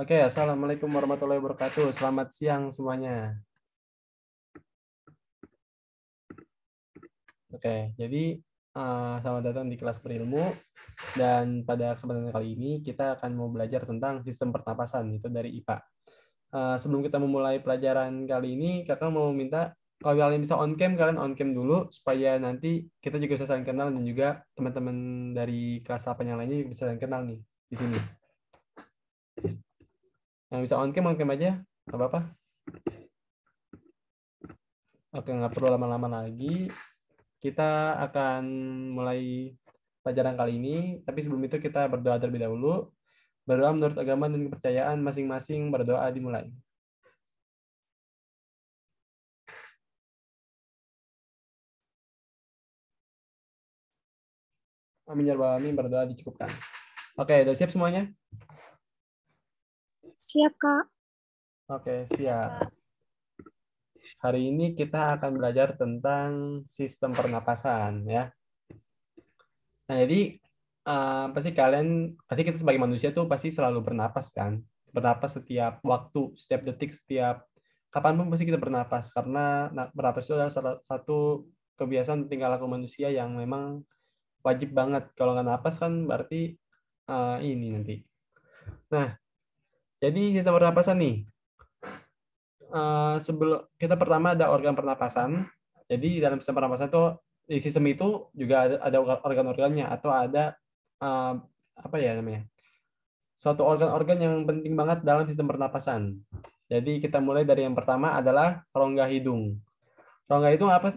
Oke, Assalamualaikum warahmatullahi wabarakatuh. Selamat siang semuanya. Oke, jadi selamat datang di kelas berilmu. Dan pada kesempatan kali ini kita akan mau belajar tentang sistem pernapasan, itu dari IPA. Sebelum kita memulai pelajaran kali ini, kakak mau minta kalau kalian bisa on cam, kalian on cam dulu supaya nanti kita juga bisa saling kenal dan juga teman-teman dari kelas 8 yang lainnya juga bisa saling kenal nih di sini. Yang bisa on cam aja, nggak apa-apa. Oke, nggak perlu lama-lama lagi. Kita akan mulai pelajaran kali ini, tapi sebelum itu kita berdoa terlebih dahulu. Berdoa menurut agama dan kepercayaan masing-masing, berdoa dimulai. Amin ya rabbal alamin, berdoa dicukupkan. Oke, udah siap semuanya? Siap, Kak. Oke, siap. Hari ini kita akan belajar tentang sistem pernapasan ya. Nah, jadi pasti pasti kita sebagai manusia tuh pasti selalu bernapas kan. Bernapas setiap waktu, setiap detik, setiap kapanpun pasti kita bernapas. Karena bernapas itu adalah salah satu kebiasaan tingkah laku manusia yang memang wajib banget. Kalau nggak napas kan berarti ini nanti. Nah, jadi sistem pernapasan nih. Sebelum kita pertama ada organ pernapasan. Jadi dalam sistem pernapasan itu di sistem itu juga ada organ-organnya atau ada eh, apa ya namanya? Suatu organ-organ yang penting banget dalam sistem pernapasan. Jadi kita mulai dari yang pertama adalah rongga hidung. Rongga hidung apa?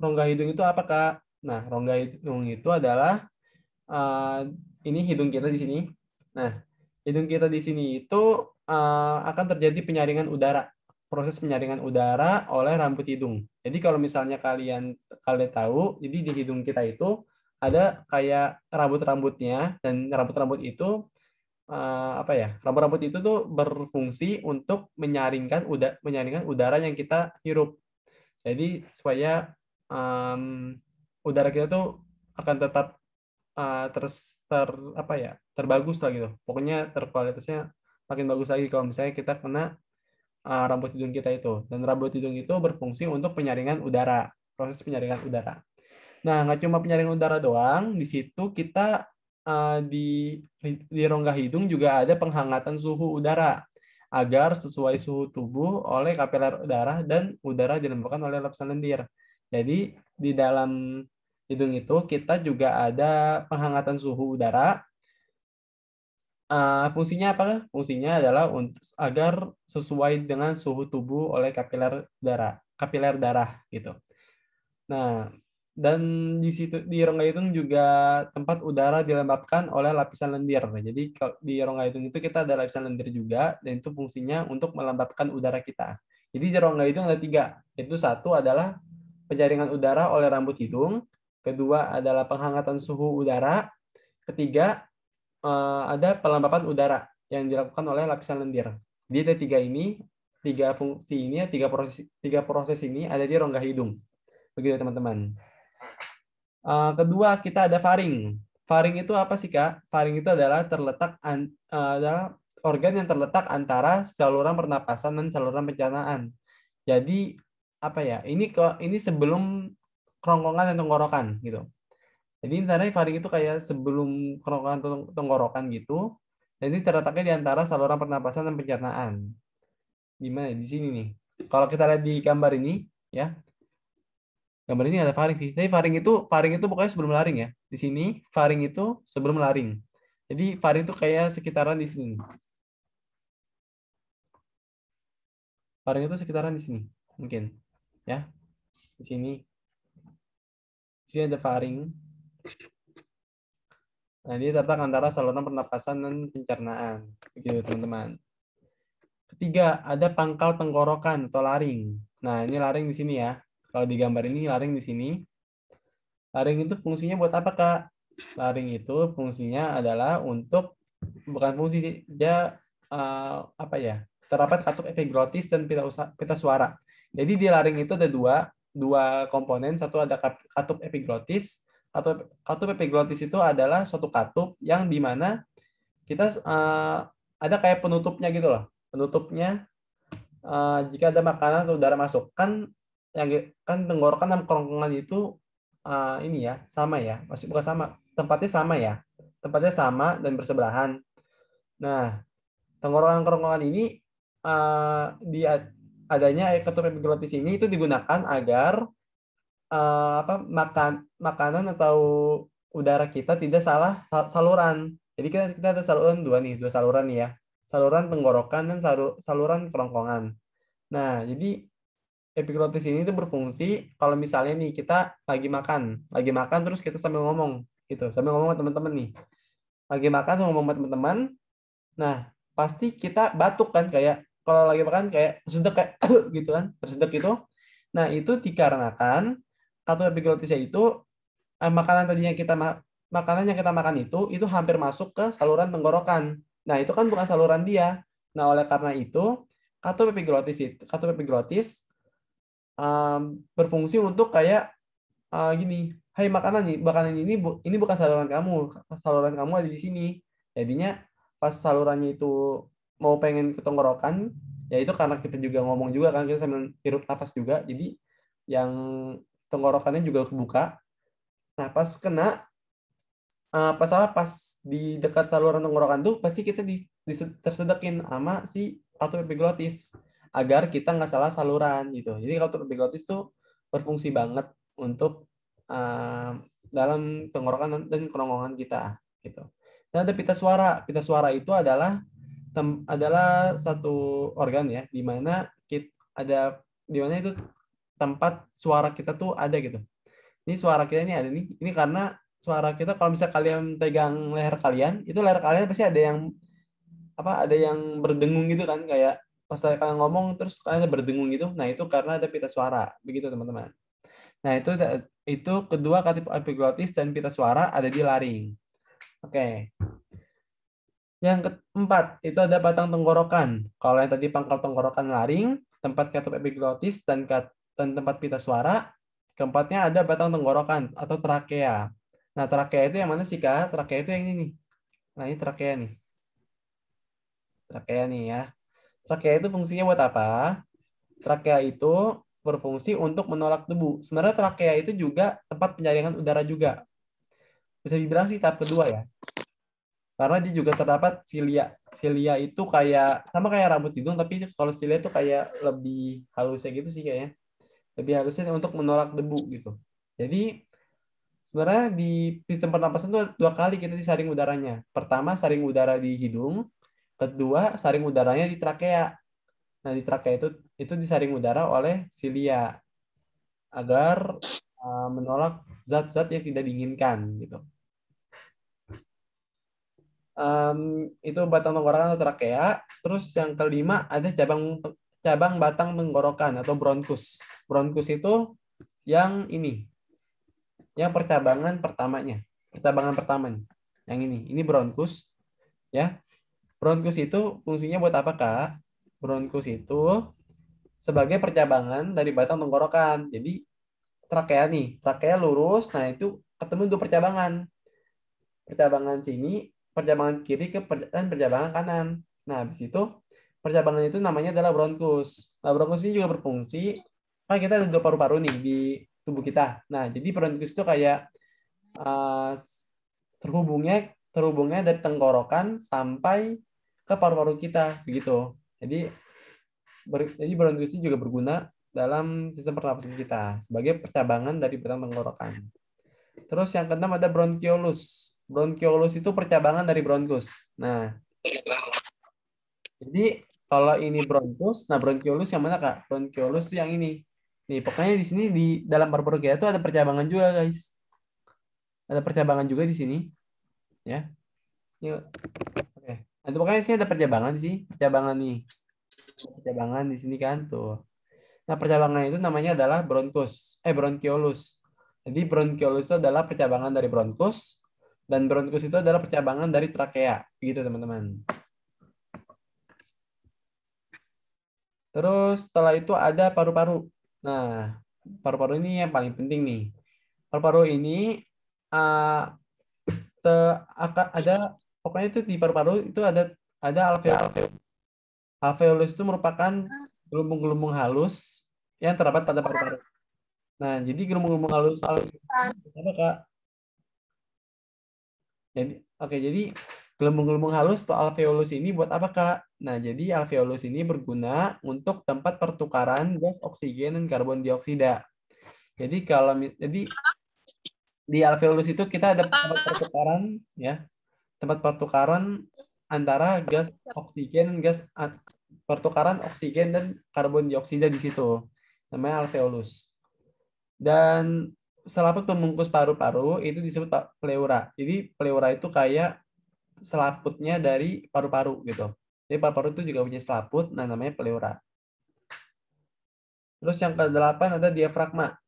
Rongga hidung itu apa, Kak? Nah, rongga hidung itu adalah eh, ini hidung kita di sini. Nah, hidung kita di sini itu akan terjadi penyaringan udara, proses penyaringan udara oleh rambut hidung. Jadi kalau misalnya kalian tahu, jadi di hidung kita itu ada kayak rambut-rambutnya dan rambut-rambut itu apa ya? Rambut-rambut itu tuh berfungsi untuk menyaringkan udara yang kita hirup. Jadi supaya udara kita tuh akan tetap apa ya terbagus lah gitu, pokoknya terkualitasnya makin bagus lagi kalau misalnya kita kena rambut hidung kita itu, dan rambut hidung itu berfungsi untuk penyaringan udara, proses penyaringan udara. Nah, nggak cuma penyaringan udara doang, di situ kita di rongga hidung juga ada penghangatan suhu udara agar sesuai suhu tubuh oleh kapiler udara dan udara dilembabkan oleh lapisan lendir. Jadi di dalam hidung itu kita juga ada penghangatan suhu udara. Fungsinya apa? Fungsinya adalah untuk agar sesuai dengan suhu tubuh oleh kapiler darah gitu. Nah, dan di situ di rongga hidung juga tempat udara dilembabkan oleh lapisan lendir. Jadi di rongga hidung itu kita ada lapisan lendir juga, dan itu fungsinya untuk melembabkan udara kita. Jadi di rongga hidung ada tiga. Itu satu adalah penjaringan udara oleh rambut hidung, kedua adalah penghangatan suhu udara, ketiga ada pelembapan udara yang dilakukan oleh lapisan lendir. Jadi ada tiga fungsi ini, tiga proses ini ada di rongga hidung. Begitu teman-teman. Kedua kita ada faring. Faring itu apa sih, Kak? Faring itu adalah organ yang terletak antara saluran pernapasan dan saluran pencernaan. Jadi apa ya? Ini sebelum kerongkongan dan tenggorokan gitu. Jadi intinya faring itu kayak sebelum kerongkongan tenggorokan gitu. Dan ini terletaknya di antara saluran pernapasan dan pencernaan. Gimana di sini nih? Kalau kita lihat di gambar ini, ya, gambar ini ada faring sih. Tapi faring itu pokoknya sebelum laring ya. Di sini faring itu sebelum laring. Jadi faring itu kayak sekitaran di sini. Faring itu sekitaran di sini, mungkin. Ya, di sini. Di sini ada faring. Nah, dia terletak antara saluran pernapasan dan pencernaan. Begitu, teman-teman. Ketiga, ada pangkal tenggorokan atau laring. Nah, ini laring di sini ya. Kalau di gambar ini laring di sini. Laring itu fungsinya buat apa, Kak? Laring itu fungsinya adalah untuk, bukan fungsi, dia apa ya? Terdapat katup epiglotis dan pita suara. Jadi di laring itu ada dua komponen. Satu ada katup epiglotis. Katup epiglotis itu adalah suatu katup yang dimana kita ada kayak penutupnya gitu loh. Penutupnya jika ada makanan atau udara masuk kan yang kan tenggorokan dan kerongkongan itu ini ya sama ya, masih bukan sama, tempatnya sama ya, tempatnya sama dan bersebelahan. Nah, tenggorokan kerongkongan ini di adanya ketup epiglotis ini itu digunakan agar makanan atau udara kita tidak salah saluran. Jadi kita ada saluran dua saluran nih ya. Saluran tenggorokan dan saluran kerongkongan. Nah, jadi epiglotis ini tuh berfungsi kalau misalnya nih kita lagi makan terus kita sambil ngomong gitu, sambil ngomong sama teman-teman nih. Lagi makan sama ngomong sama teman-teman. Nah, pasti kita batuk kan kayak kalau lagi makan kayak tersedek kayak gitu kan, tersedek itu. Nah, itu dikarenakan atau epiglotisnya itu makanan tadi yang makanan yang kita makan itu hampir masuk ke saluran tenggorokan. Nah, itu kan bukan saluran dia. Nah, oleh karena itu katup epiglotis berfungsi untuk kayak gini, hai makanan ini bukan saluran kamu ada di sini. Jadinya pas salurannya itu mau pengen ke tenggorokan, ya itu karena kita juga ngomong juga kan, kita sambil hirup nafas juga, jadi yang tenggorokannya juga kebuka. Nah, pas di dekat saluran tenggorokan tuh pasti kita tersedekin sama si katup epiglotis agar kita nggak salah saluran gitu. Jadi katup epiglotis tuh berfungsi banget untuk dalam tenggorokan dan kerongkongan kita gitu. Dan ada pita suara. Pita suara itu adalah satu organ ya di mana itu tempat suara kita tuh ada gitu. Ini suara kita ini ada nih. Ini karena suara kita kalau misalnya kalian pegang leher kalian, itu leher kalian pasti ada yang berdengung gitu kan, kayak pas kalian ngomong terus kalian ada berdengung gitu. Nah, itu karena ada pita suara. Begitu, teman-teman. Nah, itu kedua katup epiglotis dan pita suara ada di laring. Oke. Yang keempat, itu ada batang tenggorokan. Kalau yang tadi pangkal tenggorokan laring, tempat katup epiglotis dan tempat pita suara, keempatnya ada batang tenggorokan atau trakea. Nah, trakea itu yang mana sih, Kak? Trakea itu yang ini nih. Nah, ini trakea nih. Trakea nih ya. Trakea itu fungsinya buat apa? Trakea itu berfungsi untuk menolak debu. Sebenarnya trakea itu juga tempat penyaringan udara juga. Bisa dibilang sih tahap kedua ya. Karena dia juga terdapat silia. Silia itu sama kayak rambut hidung, tapi kalau silia itu kayak lebih halusnya gitu sih kayaknya. Lebih halusnya untuk menolak debu gitu. Jadi sebenarnya di sistem pernapasan itu dua kali kita disaring udaranya. Pertama saring udara di hidung, kedua saring udaranya di trakea. Nah, di trakea itu disaring udara oleh silia agar menolak zat-zat yang tidak diinginkan gitu. Itu batang tenggorokan atau trakea. Terus yang kelima ada cabang batang tenggorokan atau bronkus. Bronkus itu yang ini, yang percabangan pertamanya. Yang ini bronkus ya. Bronkus itu fungsinya buat apa, Kak? Bronkus itu sebagai percabangan dari batang tenggorokan. Jadi trakea lurus, nah itu ketemu dua percabangan. Percabangan kiri dan percabangan kanan. Nah, habis itu percabangan itu namanya adalah bronkus. Nah, bronkus ini juga berfungsi, kan kita ada dua paru-paru nih di tubuh kita. Nah, jadi bronkus itu kayak uh, terhubungnya dari tenggorokan sampai ke paru-paru kita, begitu. Jadi bronkus ini juga berguna dalam sistem pernapasan kita sebagai percabangan dari batang tenggorokan. Terus yang keenam ada bronchiolus. Bronchiolus itu percabangan dari bronkus. Nah, jadi kalau ini bronkus, nah bronchiolus yang mana, Kak? Bronchiolus itu yang ini. Nih, pokoknya di sini di dalam paru-paru kita itu ada percabangan juga, guys. Ada percabangan juga di sini, ya. Yuk. Oke. Nanti pokoknya sini ada percabangan sih, percabangan nih. Percabangan di sini kan tuh. Nah, percabangan itu namanya adalah bronchiolus. Jadi bronchiolus itu adalah percabangan dari bronkus dan bronkus itu adalah percabangan dari trakea. Begitu, teman-teman. Terus setelah itu ada paru-paru. Nah, paru-paru ini yang paling penting nih. Paru-paru ini uh, ada pokoknya itu di paru-paru itu ada ada alveolus. Alveolus itu merupakan gelembung-gelembung halus yang terdapat pada paru-paru. Nah, jadi gelembung-gelembung halus apa Kak? Jadi gelembung-gelembung halus atau alveolus ini buat apa Kak? Nah, jadi alveolus ini berguna untuk tempat pertukaran gas oksigen dan karbon dioksida. Jadi di alveolus itu kita ada tempat pertukaran ya, tempat pertukaran antara gas oksigen, pertukaran oksigen dan karbon dioksida di situ. Namanya alveolus. Dan selaput pembungkus paru-paru itu disebut pleura. Jadi pleura itu kayak selaputnya dari paru-paru gitu. Jadi paru-paru itu juga punya selaput, nah namanya pleura. Terus yang ke-8 ada diafragma.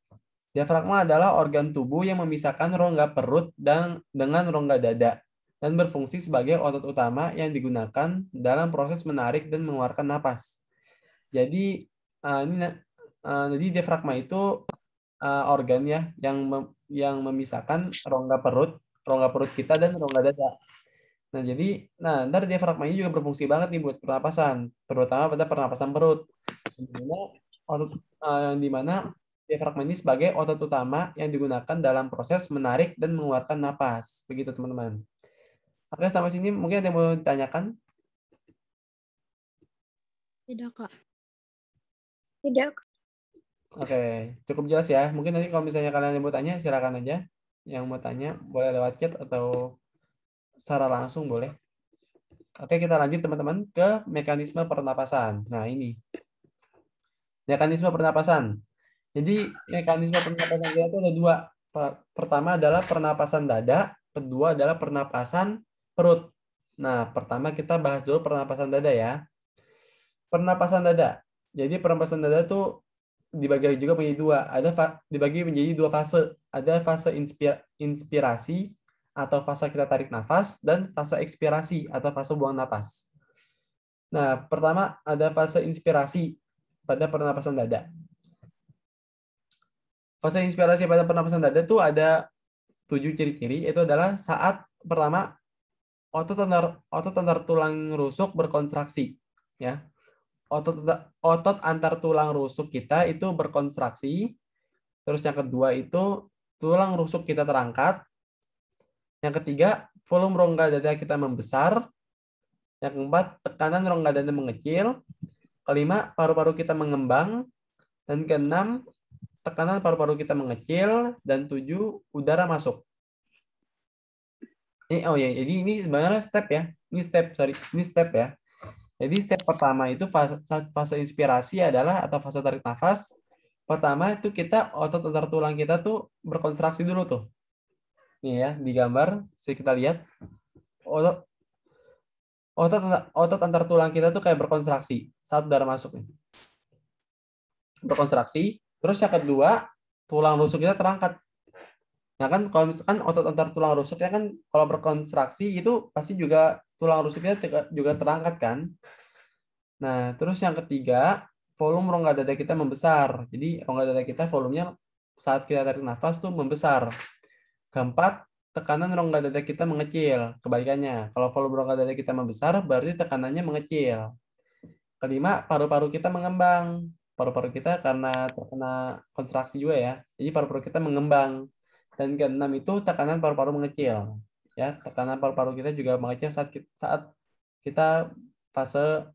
Diafragma adalah organ tubuh yang memisahkan rongga perut dan dengan rongga dada dan berfungsi sebagai otot utama yang digunakan dalam proses menarik dan mengeluarkan napas. Jadi jadi diafragma itu organ ya yang memisahkan rongga perut kita dan rongga dada. Ntar diafragma ini juga berfungsi banget nih buat pernapasan, terutama pada pernapasan perut. Di mana diafragma ini sebagai otot utama yang digunakan dalam proses menarik dan mengeluarkan napas. Begitu teman-teman. Oke, sampai sini mungkin ada yang mau ditanyakan? Tidak, Kak. Tidak. Oke, cukup jelas ya. Mungkin nanti kalau misalnya kalian yang mau tanya, silakan aja. Yang mau tanya, boleh lewat chat atau secara langsung boleh. Oke, kita lanjut teman-teman ke mekanisme pernapasan. Nah, ini. Mekanisme pernapasan. Jadi, mekanisme pernapasan kita itu ada dua. Pertama adalah pernapasan dada, kedua adalah pernapasan perut. Nah, pertama kita bahas dulu pernapasan dada ya. Pernapasan dada. Jadi, pernapasan dada itu dibagi juga menjadi dua. Dibagi menjadi dua fase. Ada fase inspirasi atau fase kita tarik nafas dan fase ekspirasi atau fase buang nafas. Nah, pertama ada fase inspirasi pada pernapasan dada. Fase inspirasi pada pernapasan dada itu ada 7 ciri-ciri, itu adalah saat pertama otot antar tulang rusuk berkontraksi, ya. Otot antar tulang rusuk kita itu berkontraksi. Terus yang kedua itu tulang rusuk kita terangkat. Yang ketiga, volume rongga dada kita membesar. Yang keempat, tekanan rongga dada mengecil. Kelima, paru-paru kita mengembang. Dan keenam, tekanan paru-paru kita mengecil. Dan 7, udara masuk. Jadi ini sebenarnya step ya. Ini step ya. Jadi step pertama itu fase inspirasi adalah atau fase tarik nafas. Pertama itu kita otot antar tulang kita tuh berkontraksi dulu tuh. Nih ya, di gambar, kita lihat. Otot antar tulang kita tuh kayak berkontraksi saat udara masuk nih. Berkontraksi. Terus yang kedua, tulang rusuk kita terangkat. Nah kan kalau misalkan otot antar tulang rusuknya kan kalau berkontraksi itu pasti juga tulang rusuknya juga terangkat kan. Nah, terus yang ketiga, volume rongga dada kita membesar. Jadi rongga dada kita volumenya saat kita tarik nafas tuh membesar. Keempat, tekanan rongga dada kita mengecil. Kebalikannya, kalau volume rongga dada kita membesar, berarti tekanannya mengecil. Kelima, paru-paru kita mengembang. Paru-paru kita karena terkena kontraksi juga ya. Jadi paru-paru kita mengembang. Dan keenam itu tekanan paru-paru mengecil. Ya, tekanan paru-paru kita juga mengecil saat kita fase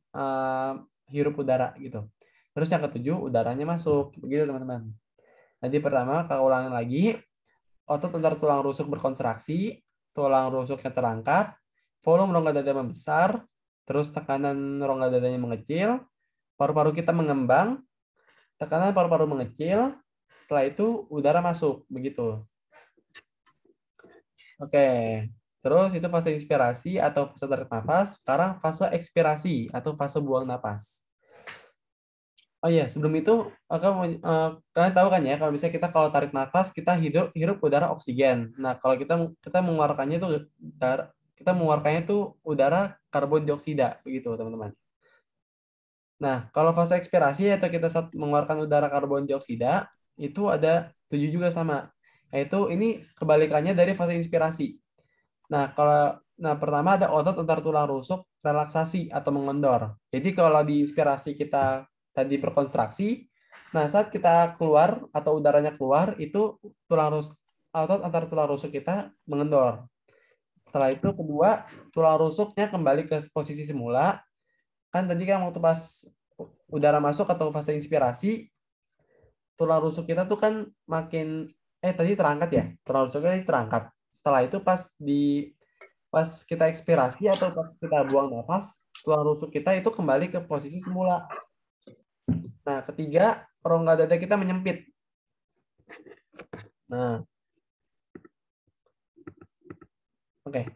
hirup udara gitu. Terus yang ketujuh, udaranya masuk. Begitu teman-teman. Jadi pertama, kita ulangin lagi. Otot antar tulang rusuk berkontraksi, tulang rusuknya terangkat, volume rongga dada membesar, terus tekanan rongga dadanya mengecil, paru-paru kita mengembang, tekanan paru-paru mengecil, setelah itu udara masuk, begitu. Oke, terus itu fase inspirasi atau fase tarik nafas, sekarang fase ekspirasi atau fase buang nafas. Oh iya, sebelum itu kalian tahu kan ya kalau misalnya kalau tarik nafas kita hirup udara oksigen. Nah, kalau kita mengeluarkannya itu udara karbon dioksida begitu, teman-teman. Nah, kalau fase ekspirasi atau kita saat mengeluarkan udara karbon dioksida itu ada 7 juga sama. Yaitu ini kebalikannya dari fase inspirasi. Nah, pertama ada otot antar tulang rusuk relaksasi atau mengendor. Jadi kalau di inspirasi kita tadi berkontraksi, nah saat kita keluar atau udaranya keluar itu otot antar tulang rusuk kita mengendor. Setelah itu kedua, tulang rusuknya kembali ke posisi semula. Kan tadi kan waktu pas udara masuk atau fase inspirasi, tulang rusuk kita tuh kan makin tadi terangkat ya. Tulang rusuknya tadi terangkat. Setelah itu pas kita ekspirasi atau pas kita buang nafas, tulang rusuk kita itu kembali ke posisi semula. Nah, ketiga, rongga dada kita menyempit. Nah, oke.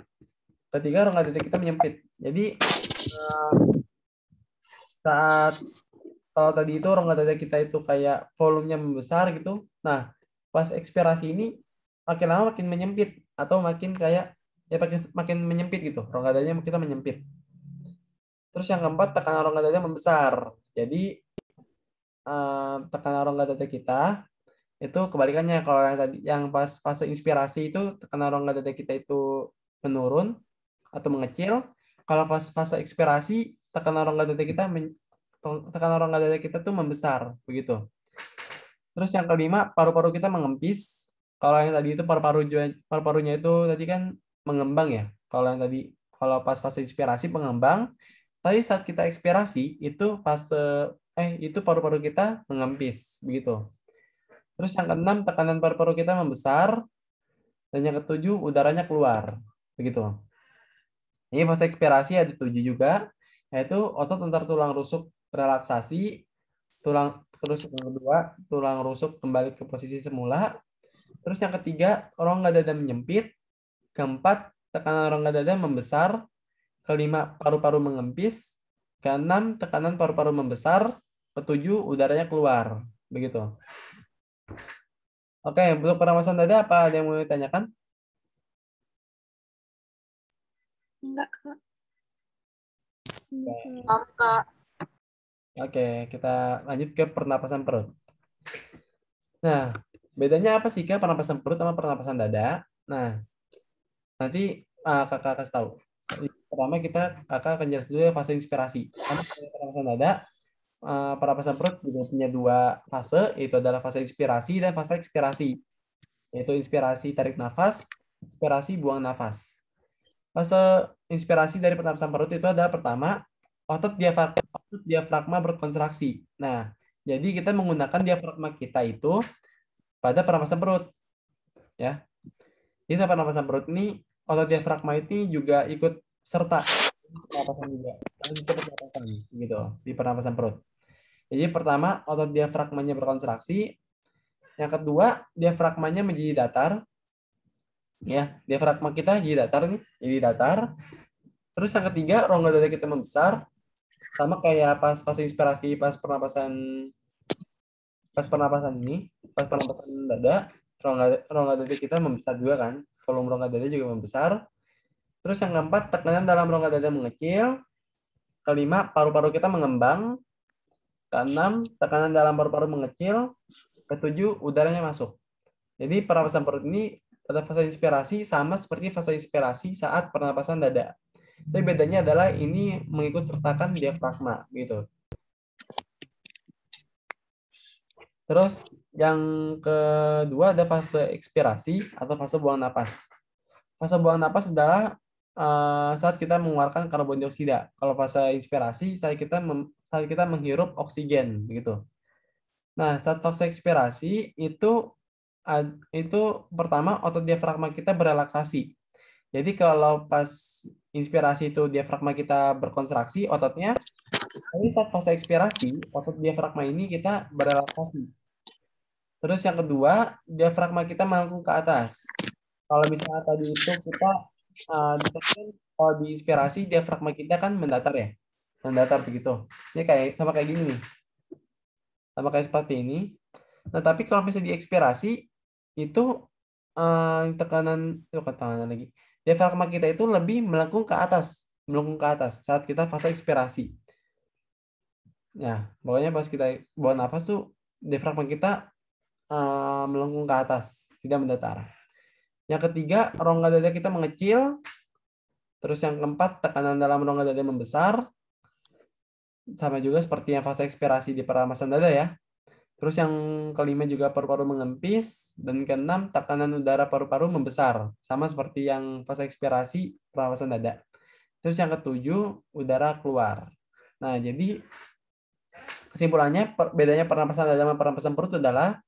Ketiga, rongga dada kita menyempit. Jadi saat kalau tadi itu rongga dada kita itu kayak volumenya membesar gitu. Nah, pas ekspirasi ini makin lama makin menyempit atau makin kayak ya makin menyempit gitu. Rongga dadanya kita menyempit. Terus yang keempat, tekanan rongga dada membesar. Jadi tekanan rongga dada kita itu kebalikannya. Kalau yang tadi yang pas fase inspirasi itu tekanan rongga dada kita itu menurun atau mengecil. Kalau pas fase ekspirasi tekanan rongga dada kita tuh membesar begitu. Terus yang kelima, paru-paru kita mengempis. Kalau yang tadi itu paru-parunya itu tadi kan mengembang ya. Kalau pas fase inspirasi mengembang, tapi saat kita ekspirasi itu itu paru-paru kita mengempis begitu. Terus yang keenam, tekanan paru-paru kita membesar. Dan yang ketujuh, udaranya keluar. Begitu. Ini fase ekspirasi ada 7 juga, yaitu otot antar tulang rusuk relaksasi, terus yang kedua, tulang rusuk kembali ke posisi semula. Terus yang ketiga, rongga dada menyempit. Keempat, tekanan rongga dada membesar. Kelima, paru-paru mengempis. Keenam, tekanan paru-paru membesar. Ketujuh, udaranya keluar. Begitu. Oke, untuk pernapasan dada apa ada yang mau ditanyakan? Enggak, Kak. Kak. Oke, kita lanjut ke pernapasan perut. Nah, bedanya apa sih Kak pernapasan perut sama pernapasan dada? Nah, nanti kakak kasih tahu. Pertama kakak akan jelas dulu fase inspirasi. Karena pernapasan dada, pernapasan perut juga punya 2 fase, yaitu adalah fase inspirasi dan fase ekspirasi. Yaitu inspirasi tarik nafas, ekspirasi buang nafas. Fase inspirasi dari pernapasan perut itu adalah pertama, otot diafragma berkontraksi. Nah, jadi kita menggunakan diafragma kita itu pada pernapasan perut. Ya. Jadi pernapasan perut ini, otot diafragma ini juga ikut serta pernapasan juga. Pernapasan gitu di pernapasan perut. Jadi pertama, otot diafragmanya berkontraksi. Yang kedua, diafragmanya menjadi datar. Ya, diafragma kita jadi datar nih, jadi datar. Terus yang ketiga, rongga dada kita membesar. Sama kayak pas inspirasi, pas pernapasan dada, rongga dada kita membesar juga kan. Volume rongga dada juga membesar. Terus yang keempat, tekanan dalam rongga dada mengecil. Kelima, paru-paru kita mengembang. Keenam, tekanan dalam paru-paru mengecil. Ketujuh, udaranya masuk. Jadi pernapasan perut ini pada fase inspirasi sama seperti fase inspirasi saat pernapasan dada. Tapi bedanya adalah ini mengikut sertakan diafragma gitu. Terus yang kedua ada fase ekspirasi atau fase buang napas. Fase buang napas adalah saat kita mengeluarkan karbon dioksida. Kalau fase inspirasi saat kita menghirup oksigen begitu. Nah, saat fase ekspirasi itu pertama otot diafragma kita berelaksasi. Jadi kalau pas inspirasi itu diafragma kita berkontraksi ototnya, tapi saat fase ekspirasi otot diafragma ini kita berelaksasi. Terus yang kedua, diafragma kita melengkung ke atas. Kalau misalnya tadi itu kita kalau di inspirasi diafragma kita kan mendatar ya, mendatar begitu. Ini sama kayak gini nih, sama kayak seperti ini. Nah tapi kalau misalnya di ekspirasi itu tekanan lagi. Diafragma kita itu lebih melengkung ke atas saat kita fase ekspirasi. Ya, pokoknya pas kita buang nafas tuh diafragma kita melengkung ke atas, tidak mendatar. Yang ketiga, rongga dada kita mengecil. Terus yang keempat, tekanan dalam rongga dada membesar. Sama juga seperti yang fase ekspirasi di pernapasan dada ya. Terus yang kelima juga paru-paru mengempis. Dan keenam, tekanan udara paru-paru membesar. Sama seperti yang fase ekspirasi pernapasan dada. Terus yang ketujuh, udara keluar. Nah, jadi kesimpulannya bedanya pernapasan dada sama pernapasan perut adalah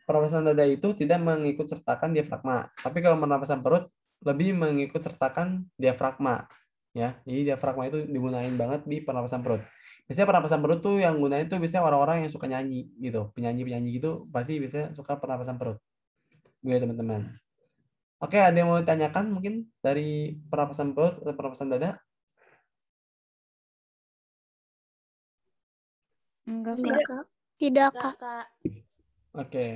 pernapasan dada itu tidak mengikut sertakan diafragma. Tapi kalau pernapasan perut lebih mengikut sertakan diafragma. Ya, jadi diafragma itu digunain banget di pernapasan perut. Biasanya pernapasan perut tuh yang gunain tuh biasanya orang-orang yang suka nyanyi gitu. Penyanyi-penyanyi gitu pasti biasanya suka pernapasan perut. Gitu teman-teman. Oke, ada yang mau ditanyakan mungkin dari pernapasan perut atau pernapasan dada? Enggak, Enggak, Kak. Kak. Tidak, Enggak, Kak. Kak. Oke.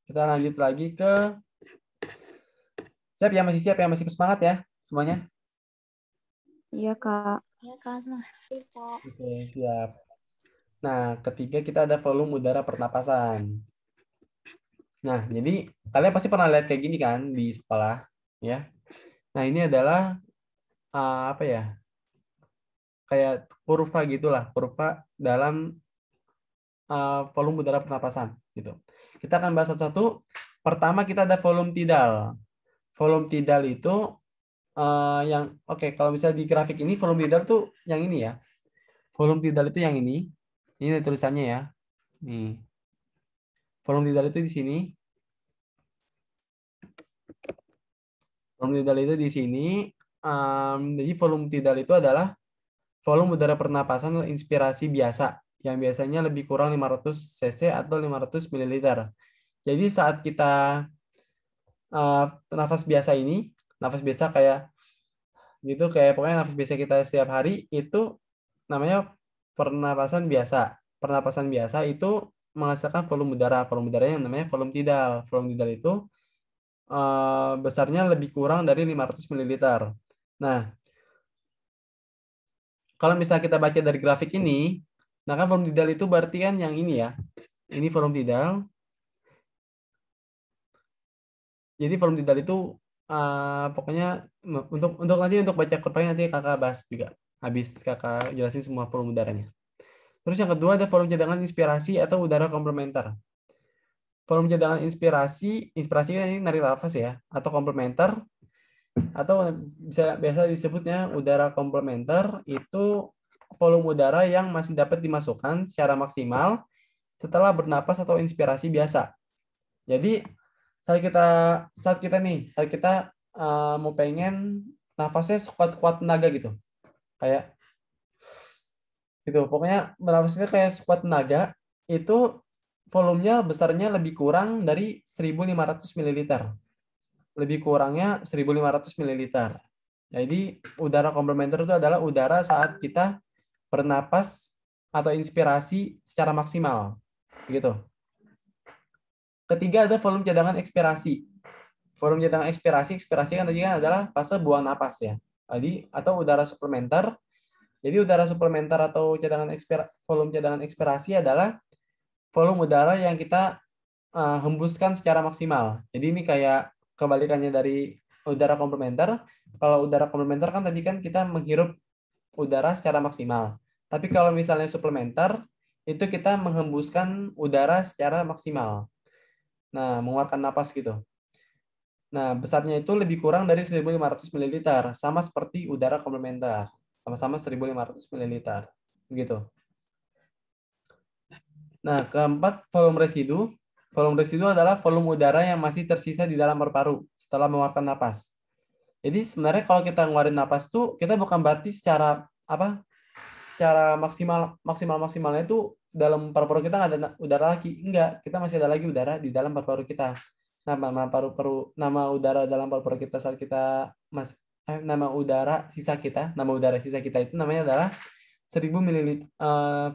Kita lanjut lagi ke siap ya, masih siap ya, masih semangat ya semuanya. Iya, Kak. Ya, Kak. Makasih, Kak. Oke, siap. Nah, ketiga kita ada volume udara pernapasan. Nah, jadi kalian pasti pernah lihat kayak gini kan di sekolah, ya. Nah, ini adalah apa ya? Kayak kurva gitulah, kurva dalam volume udara pernapasan gitu. Kita akan bahas satu-satu. Pertama kita ada volume tidal. Volume tidal itu yang oke, kalau misalnya di grafik ini volume tidal tuh yang ini ya. Volume tidal itu yang ini. Ini tulisannya ya. Nih. Volume tidal itu di sini. Volume tidal itu di sini. Jadi volume tidal itu adalah volume udara pernapasan atau inspirasi biasa yang biasanya lebih kurang 500 cc atau 500 ml. Jadi saat kita nafas biasa ini, nafas biasa kayak gitu, kayak pokoknya nafas biasa kita setiap hari itu namanya pernapasan biasa. Pernapasan biasa itu menghasilkan volume udara. Volume udara yang namanya volume tidal. Volume tidal itu besarnya lebih kurang dari 500 ml. Nah, kalau misalnya kita baca dari grafik ini, nah kan volume tidal itu berarti kan yang ini ya. Ini volume tidal. Jadi volume tidal itu pokoknya untuk nanti untuk baca kurvanya nanti kakak bahas juga. Habis kakak jelasin semua volume udaranya. Terus yang kedua ada volume cadangan inspirasi atau udara komplementer. Volume cadangan inspirasi kan ini narik nafas ya, atau komplementer, atau bisa biasa disebutnya udara komplementer itu volume udara yang masih dapat dimasukkan secara maksimal setelah bernapas atau inspirasi biasa. Jadi saat kita mau pengen nafasnya sekuat-kuat tenaga gitu, kayak gitu. Pokoknya bernafasnya kayak sekuat tenaga itu volumenya besarnya lebih kurang dari 1.500 ml. Lebih kurangnya 1.500 ml. Jadi udara komplementer itu adalah udara saat kita bernapas atau inspirasi secara maksimal. Gitu. Ketiga ada volume cadangan ekspirasi. Volume cadangan ekspirasi kan tadi kan adalah fase buang napas ya. Jadi atau udara suplementer. Jadi udara suplementer atau volume cadangan ekspirasi adalah volume udara yang kita hembuskan secara maksimal. Jadi ini kayak kebalikannya dari udara komplementer. Kalau udara komplementer kan tadi kan kita menghirup udara secara maksimal. Tapi kalau misalnya suplementer, itu kita menghembuskan udara secara maksimal. Nah, mengeluarkan napas gitu. Nah, besarnya itu lebih kurang dari 1.500 ml, sama seperti udara komplementer. Sama-sama 1.500 ml. Begitu. Nah, keempat, volume residu. Volume residu adalah volume udara yang masih tersisa di dalam paru-paru setelah mengeluarkan napas. Jadi sebenarnya kalau kita ngeluarin napas tuh kita bukan berarti secara apa? Secara maksimalnya itu dalam paru-paru kita nggak ada udara lagi. Enggak, kita masih ada lagi udara di dalam paru-paru kita. Nama udara dalam paru-paru kita saat kita nama udara sisa kita itu namanya adalah 1.000 ml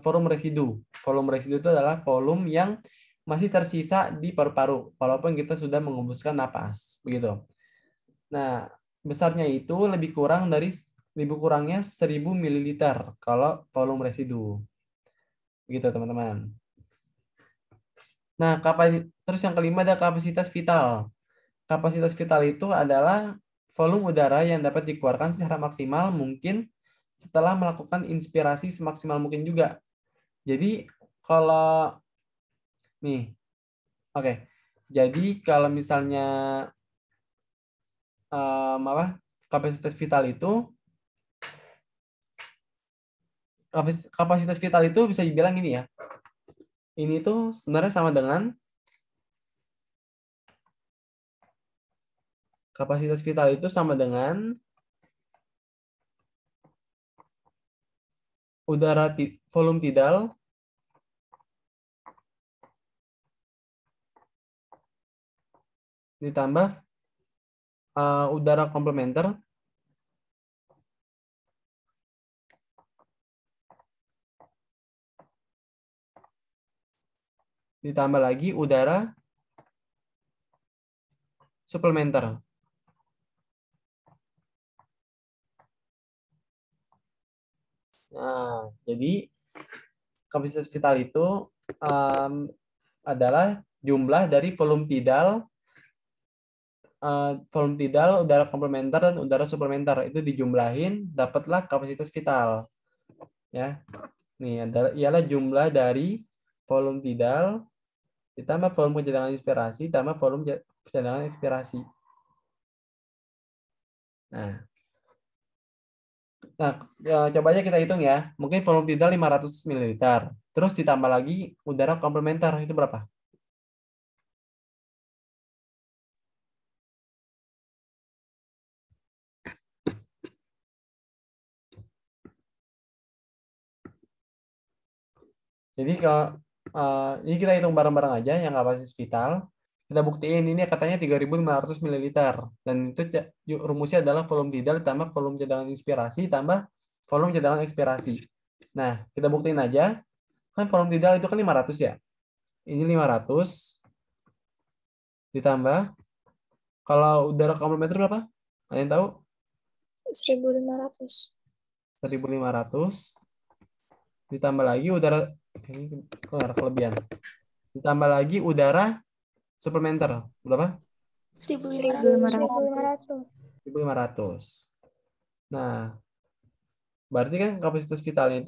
volume residu. Volume residu itu adalah volume yang masih tersisa di paru-paru walaupun kita sudah mengembuskan napas, begitu. Nah, besarnya itu lebih kurangnya 1.000 ml kalau volume residu. Begitu, teman-teman. Nah, terus yang kelima ada kapasitas vital. Kapasitas vital itu adalah volume udara yang dapat dikeluarkan secara maksimal mungkin setelah melakukan inspirasi semaksimal mungkin juga. Jadi kalau nih, oke. Jadi kalau misalnya kapasitas vital itu bisa dibilang ini ya. Ini tuh sebenarnya sama dengan kapasitas vital itu sama dengan volume tidal ditambah udara komplementer ditambah lagi udara suplementer. Nah, jadi kapasitas vital itu adalah jumlah dari volume tidal, udara komplementer dan udara suplementer itu dijumlahin, dapatlah kapasitas vital. Ya, nih ialah jumlah dari volume tidal ditambah volume cadangan inspirasi tambah volume cadangan ekspirasi. Nah, coba aja kita hitung ya. Mungkin volume tidal 500 ml. Terus ditambah lagi udara komplementer itu berapa? Jadi kalau ini kita hitung bareng-bareng aja yang kapasitas vital. Kita buktiin ini katanya 3.500 ml dan itu rumusnya adalah volume tidal tambah volume cadangan inspirasi tambah volume cadangan ekspirasi. Nah, kita buktiin aja. Kan volume tidal itu kan 500 ya. Ini 500 ditambah kalau udara komplementer berapa? Ada yang tahu? 1.500. 1.500 ditambah lagi udara kelebihan. Ditambah lagi udara suplementer berapa? 1.500. 1.500. Nah, berarti kan kapasitas vitalnya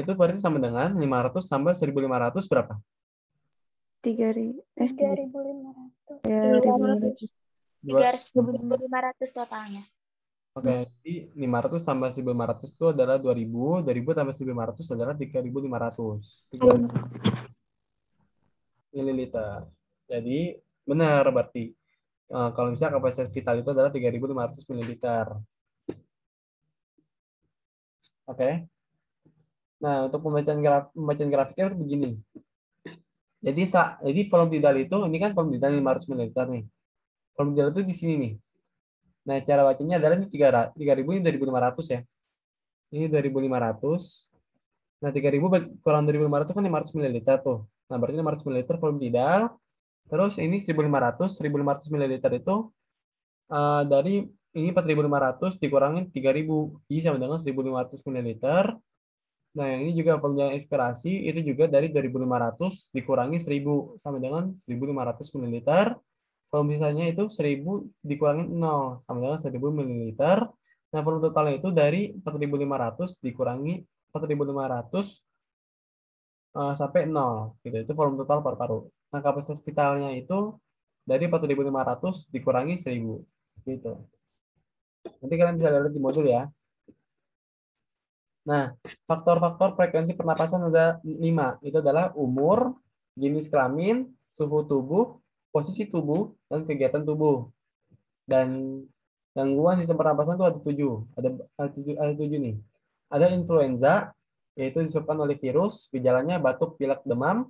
itu berarti sama dengan 500 tambah 1.500 berapa? 3.500. 3.500 totalnya. Oke, jadi 500 tambah 1.500 itu adalah 2.000, 2.000 tambah 1.500 adalah 3.500 mililiter. Jadi benar berarti. Kalau misalnya kapasitas vital itu adalah 3.500 mililiter. Oke. Nah, untuk pembacaan grafiknya itu begini. Jadi volume tidal itu, ini kan volume tidal 500 ml nih. Volume tidal itu di sini nih. Nah, cara bacanya adalah ini 3.000 ini 2.500 ya. Ini 2.500. Nah, 3.000 kurang 2.500 kan 500 ml tuh. Nah, berarti 500 ml volume tidal. Terus ini 1.500 ml itu dari ini 4.500 dikurangin 3.000. Jadi sama dengan 1.500 ml. Nah, yang ini juga volume ekspirasi itu juga dari 2.500 dikurangi 1.000 sama dengan 1.500 ml. Volume sisanya itu 1.000 dikurangi 0 sama dengan 1.000 ml. Nah, volume totalnya itu dari 4.500 dikurangi 4.500 sampai 0 gitu. Itu volume total paru-paru. Nah, kapasitas vitalnya itu dari 4.500 dikurangi 1.000 gitu. Nanti kalian bisa lihat di modul ya. Nah, faktor-faktor frekuensi pernapasan ada 5. Itu adalah umur, jenis kelamin, suhu tubuh, posisi tubuh, dan kegiatan tubuh. Dan gangguan sistem pernapasan itu ada 7. Ada 7 nih. Ada influenza, yaitu disebabkan oleh virus, gejalanya batuk, pilek, demam.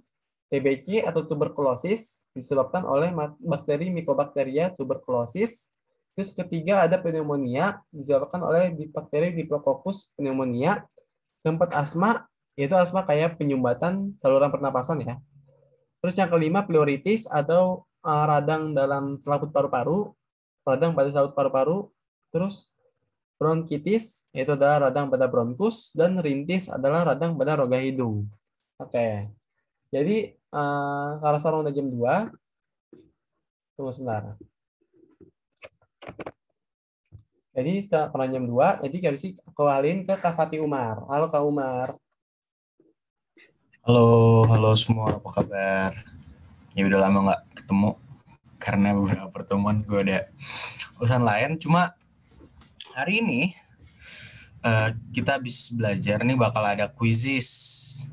TBC atau tuberkulosis disebabkan oleh bakteri Mycobacteria tuberculosis. Terus ketiga ada pneumonia disebabkan oleh bakteri Diplococcus pneumonia. Keempat asma, yaitu asma kayak penyumbatan saluran pernapasan ya. Terus yang kelima pleuritis atau radang dalam selaput paru-paru, radang pada selaput paru-paru. Terus bronkitis, yaitu adalah radang pada bronkus, dan rintis adalah radang pada rongga hidung. Oke. Jadi Kalau sekarang udah jam 2, tunggu sebentar. Jadi setelah jam 2, jadi kami sih kembaliin ke Kak Fatih Umar. Halo Kak Umar. Halo semua, apa kabar? Ya udah lama nggak ketemu karena beberapa pertemuan gue ada urusan lain. Cuma hari ini kita habis belajar nih bakal ada quizzes.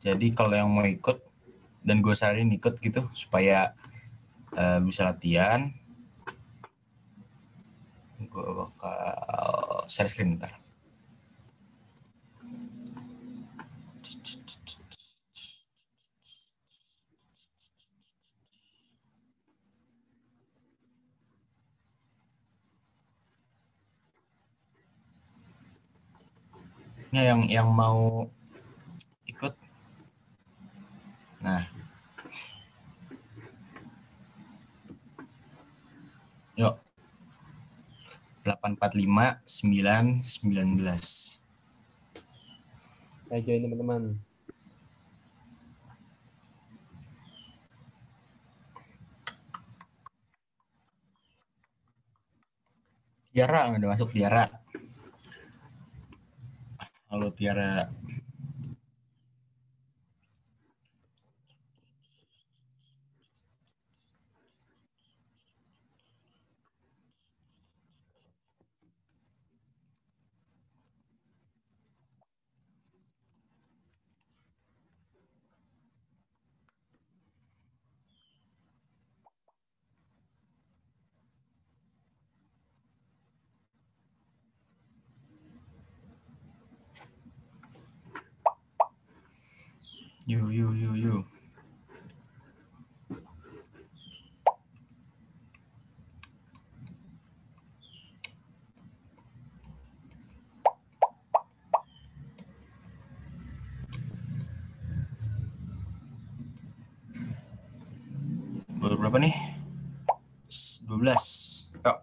Jadi kalau yang mau ikut dan gue saranin ikut gitu supaya bisa latihan. Gue bakal share screen ntar. Ini yang mau ikut. Nah, yuk. 845 919. Saya join teman-teman. Tiara udah masuk Tiara. Halo Tiara. Yuk. Baru berapa nih? 12. Yuk.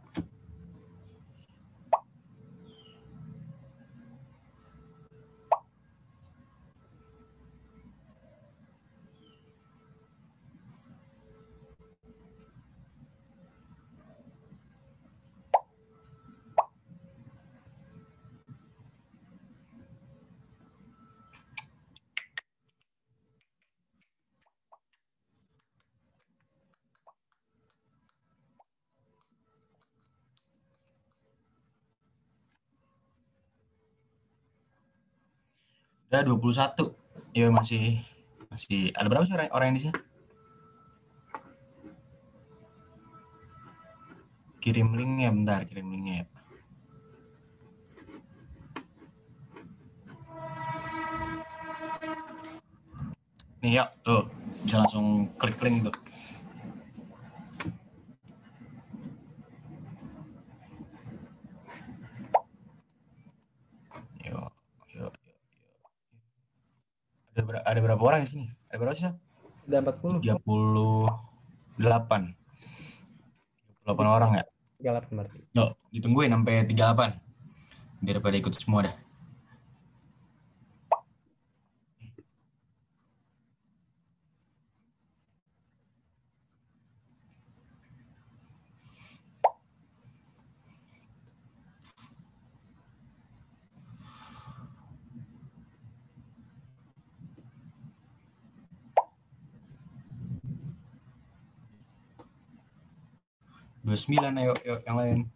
Udah 21. Ya masih ada berapa sih orang yang di sini? Kirim linknya bentar, kirim linknya ya. Nih ya, tuh bisa langsung klik link tuh. Yuk. Ada berapa orang di sini? Ada berapa sih? Ada 40. 38. 38 orang ya? 38 berarti. Yuk, ditungguin sampai 38. Biar pada ikut semua dah. Dua 29, ayo yang lain.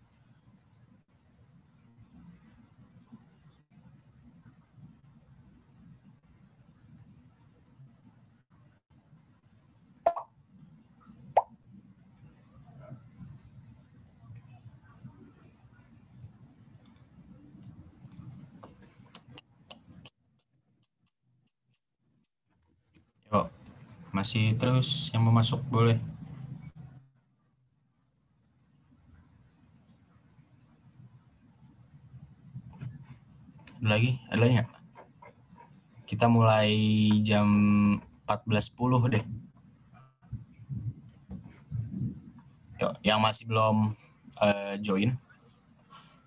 Yuk, masih terus yang mau masuk boleh. Ada lagi nggak? Kita mulai jam 14.10 deh. Yuk, yang masih belum join,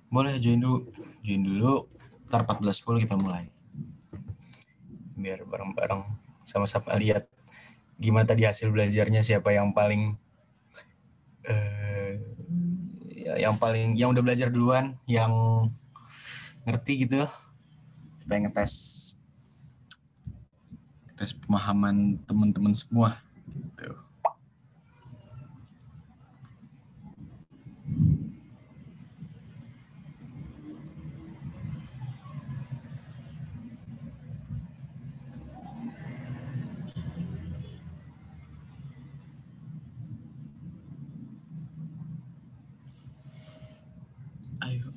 boleh join dulu. Ntar 14.10 kita mulai. biar bareng-bareng sama-sama lihat gimana tadi hasil belajarnya, siapa yang paling yang udah belajar duluan, yang ngerti gitu, pengen tes pemahaman teman-teman semua gitu.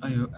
Ayo.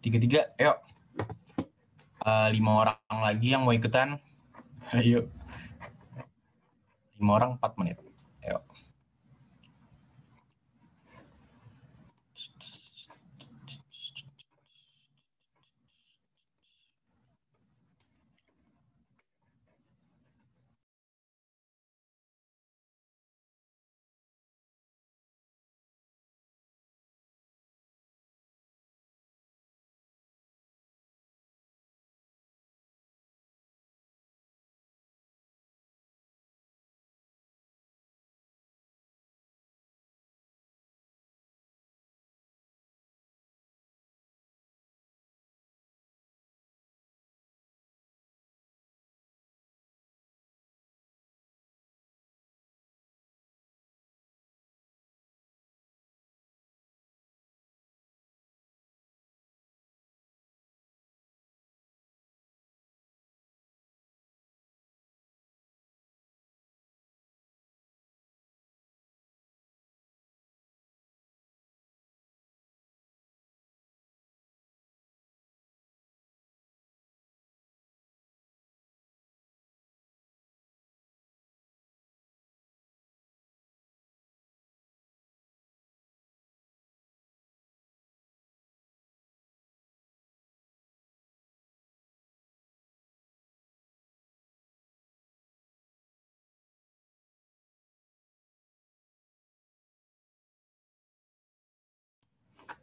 3, ayo. 5 orang lagi yang mau ikutan. Ayo. 5 orang 4 menit. Ayo.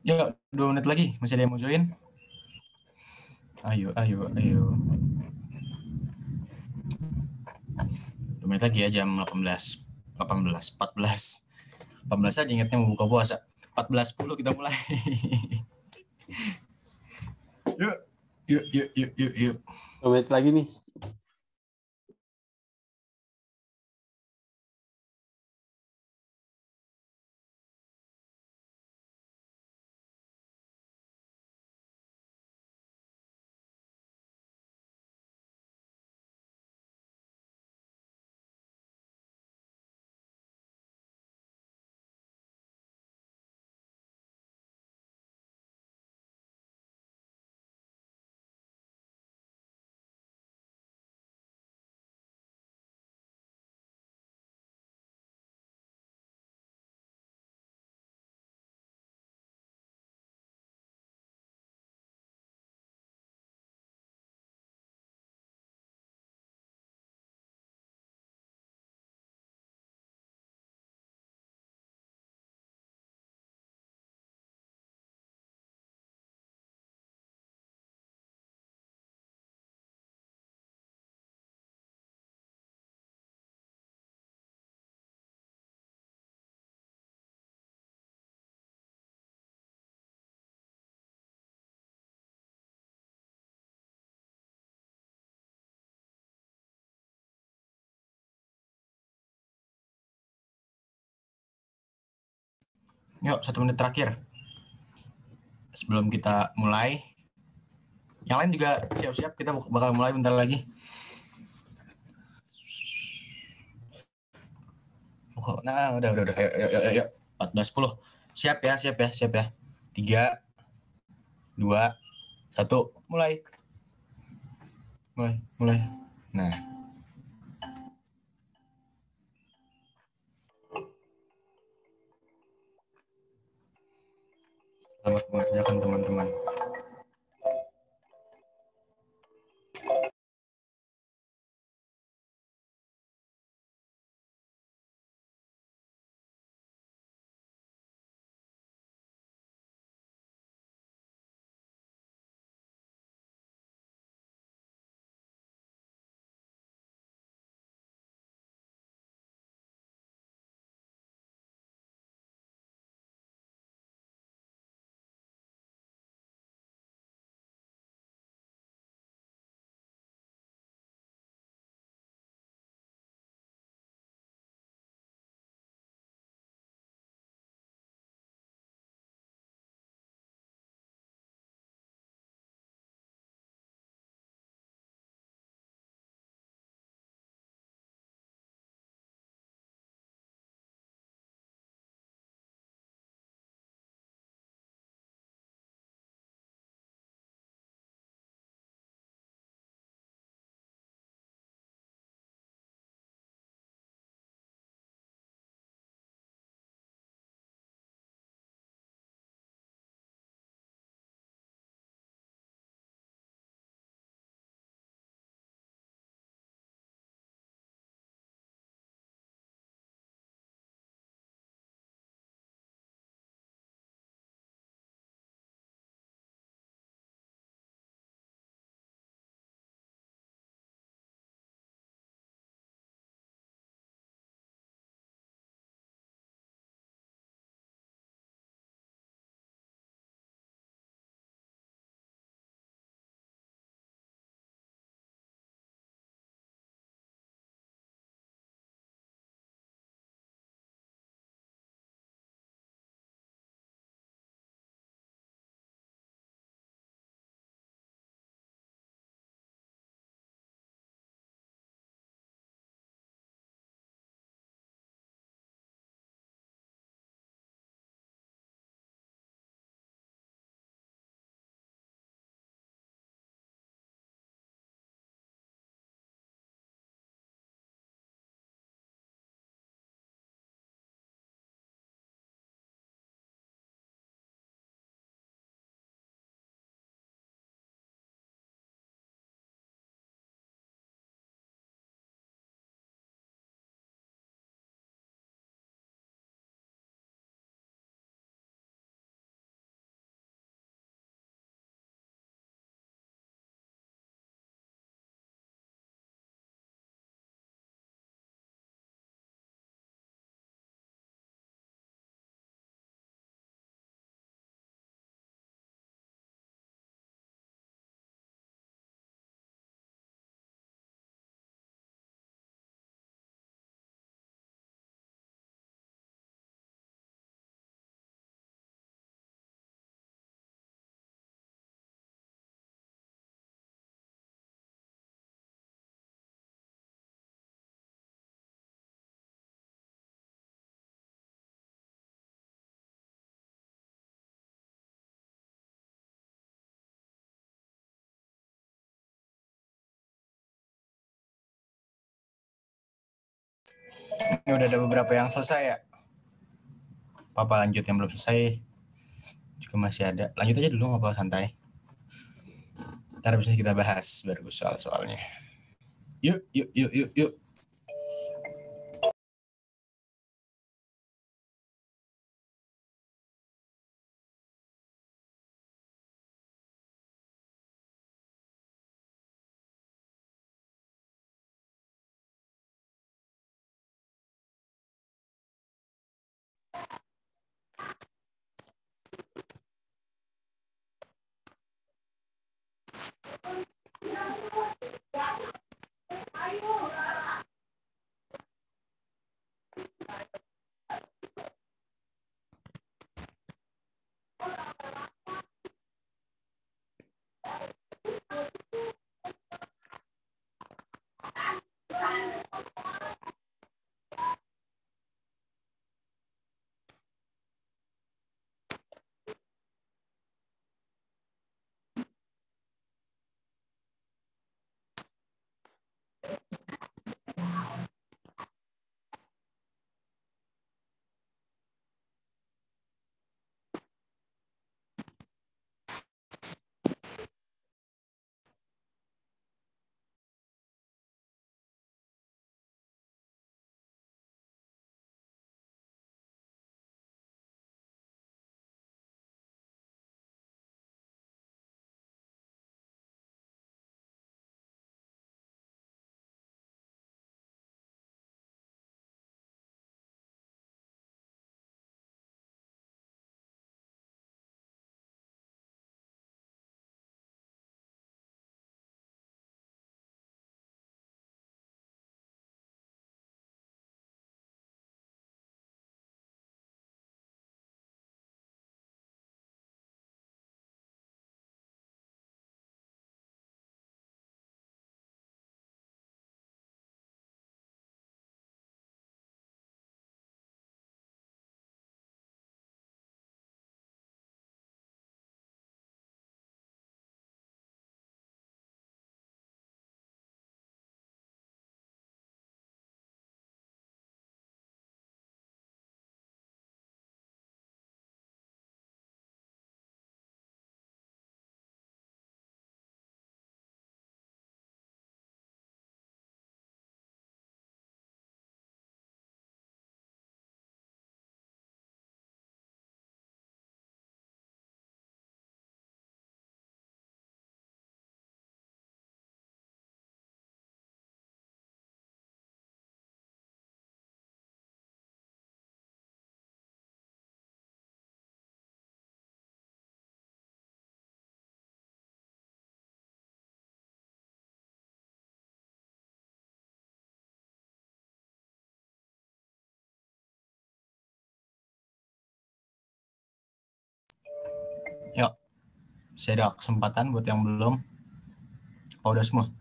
Yuk, 2 menit lagi. Masih ada yang mau join? Ayo. 2 menit lagi ya, jam 14 aja ingatnya mau buka puasa. 14.10 kita mulai. Yuk. 2 menit lagi nih. Yuk, 1 menit terakhir. Sebelum kita mulai. Yang lain juga siap-siap, kita bakal mulai bentar lagi. Nah, udah. Ayo. 14, 10. Siap ya. 3, 2, 1. Mulai. Nah, selamat mengerjakan teman-teman. Ini udah ada beberapa yang selesai ya. Papa lanjut yang belum selesai juga masih ada. Lanjut aja dulu, nggak apa santai. Ntar bisa kita bahas baru soal-soalnya. Yuk. Saya ada kesempatan buat yang belum. Oh, udah semua.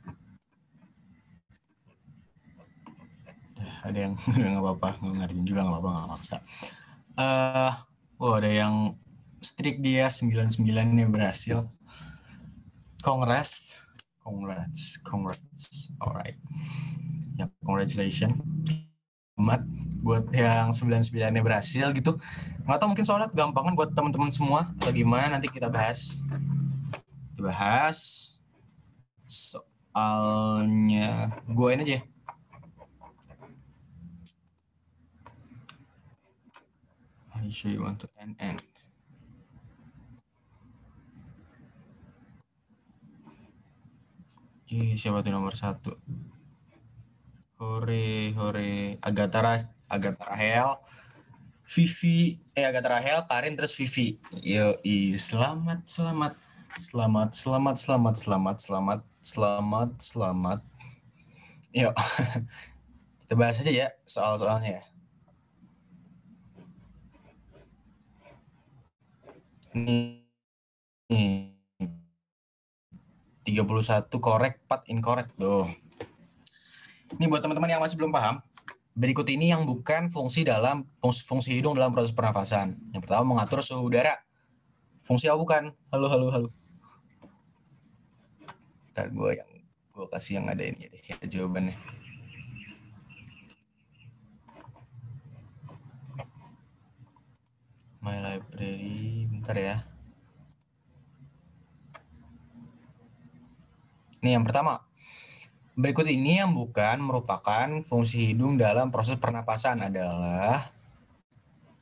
Ada yang nggak apa-apa, nggak ngerti juga nggak apa-apa, nggak maksa. Ada yang strik dia 99 nih berhasil. Congrats. Alright. Ya, congratulations. Selamat buat yang 99 nya berhasil gitu. Nggak tahu mungkin soalnya kegampangan buat teman-teman semua. Atau gimana nanti kita bahas. Soalnya gue ini aja. I sure you want to end. Siapa tuh nomor 1? Hore. Agatha Rahel, Vivi, Agatha Rahel, Karin, terus Vivi. Yoi, selamat. Yuk, kita bahas aja ya soal-soalnya ya. Nih, 31 correct, 4 incorrect tuh. Ini buat teman-teman yang masih belum paham, berikut ini yang bukan fungsi hidung dalam proses pernafasan. Yang pertama, mengatur suhu udara. Fungsi apa bukan? Halo. Ntar gue kasih yang ada ini deh ya jawabannya. My library, bentar ya. Ini yang pertama. Berikut ini yang bukan merupakan fungsi hidung dalam proses pernapasan adalah,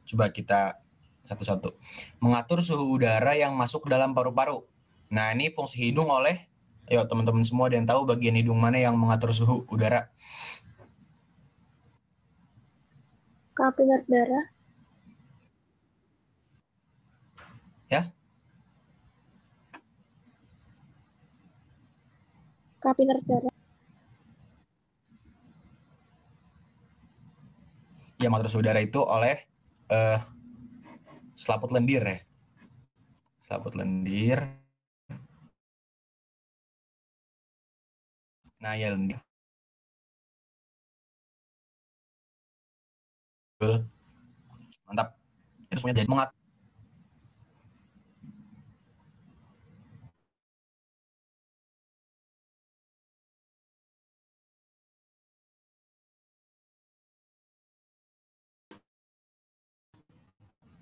coba kita satu-satu. Mengatur suhu udara yang masuk ke dalam paru-paru. Nah, ini fungsi hidung oleh, ayo teman-teman semua ada yang tahu bagian hidung mana yang mengatur suhu udara? Kapiler darah. Ya? Kapiler darah. Yang mengatur suhu udara itu oleh selaput lendir ya. Selaput lendir. Nah, ya lendir. Mantap. Itu semuanya jadi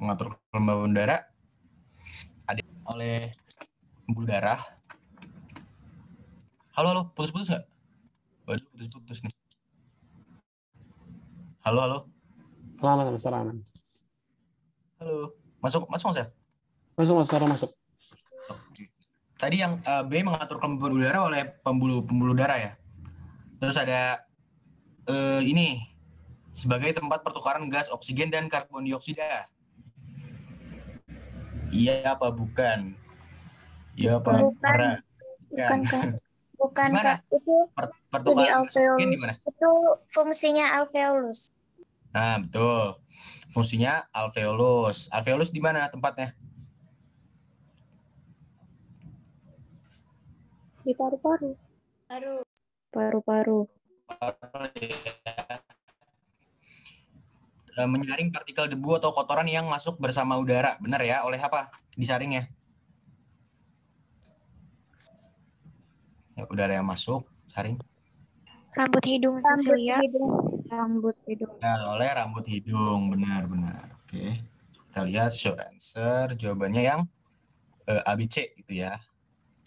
mengatur kelembaban udara ada oleh pembuluh darah. Halo, putus-putus nggak? Waduh, putus-putus nih. Halo. Aman. Halo. Masuk Mas ya? Masuk. Tadi yang B mengatur kelembaban udara oleh pembuluh darah ya. Terus ada ini sebagai tempat pertukaran gas oksigen dan karbon dioksida. Iya apa bukan? Iya apa Bukan. Bukan Gimana? Kak. Itu Pertukaran gas oksigen di mana? Itu fungsinya alveolus. Nah, betul. Fungsinya alveolus. Alveolus di mana tempatnya? Di paru-paru. Paru-paru. Menyaring partikel debu atau kotoran yang masuk bersama udara. Benar ya? Oleh apa disaringnya? Ya, udara yang masuk, saring. Rambut hidung, Cecilia. Rambut hidung. Ya, oleh rambut hidung. Benar. Oke. Kita lihat show answer. Jawabannya yang ABC gitu ya.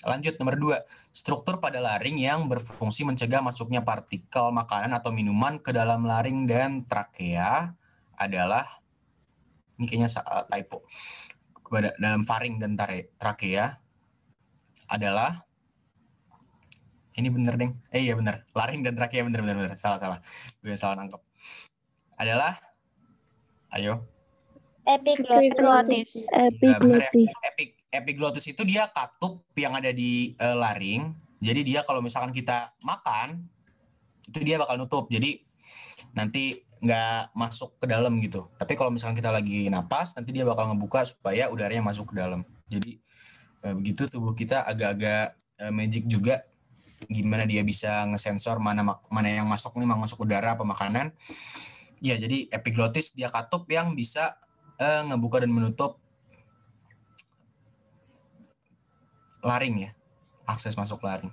Lanjut nomor 2. Struktur pada laring yang berfungsi mencegah masuknya partikel makanan atau minuman ke dalam laring dan trakea adalah, ini kayaknya typo, dalam faring dan trakea adalah, ini bener deng, iya bener, laring dan trakea bener, salah, gue salah nangkep, adalah, ayo. Epiglotis. Ya, bener ya. Epiglotis itu dia katup yang ada di laring. Jadi dia kalau misalkan kita makan, itu dia bakal nutup. Jadi nanti nggak masuk ke dalam gitu. Tapi kalau misalkan kita lagi napas, nanti dia bakal ngebuka supaya udaranya masuk ke dalam. Jadi begitu tubuh kita agak-agak magic juga, gimana dia bisa ngesensor mana yang masuk nih, masuk udara apa makanan. Ya, jadi epiglotis dia katup yang bisa ngebuka dan menutup laring ya, akses masuk laring.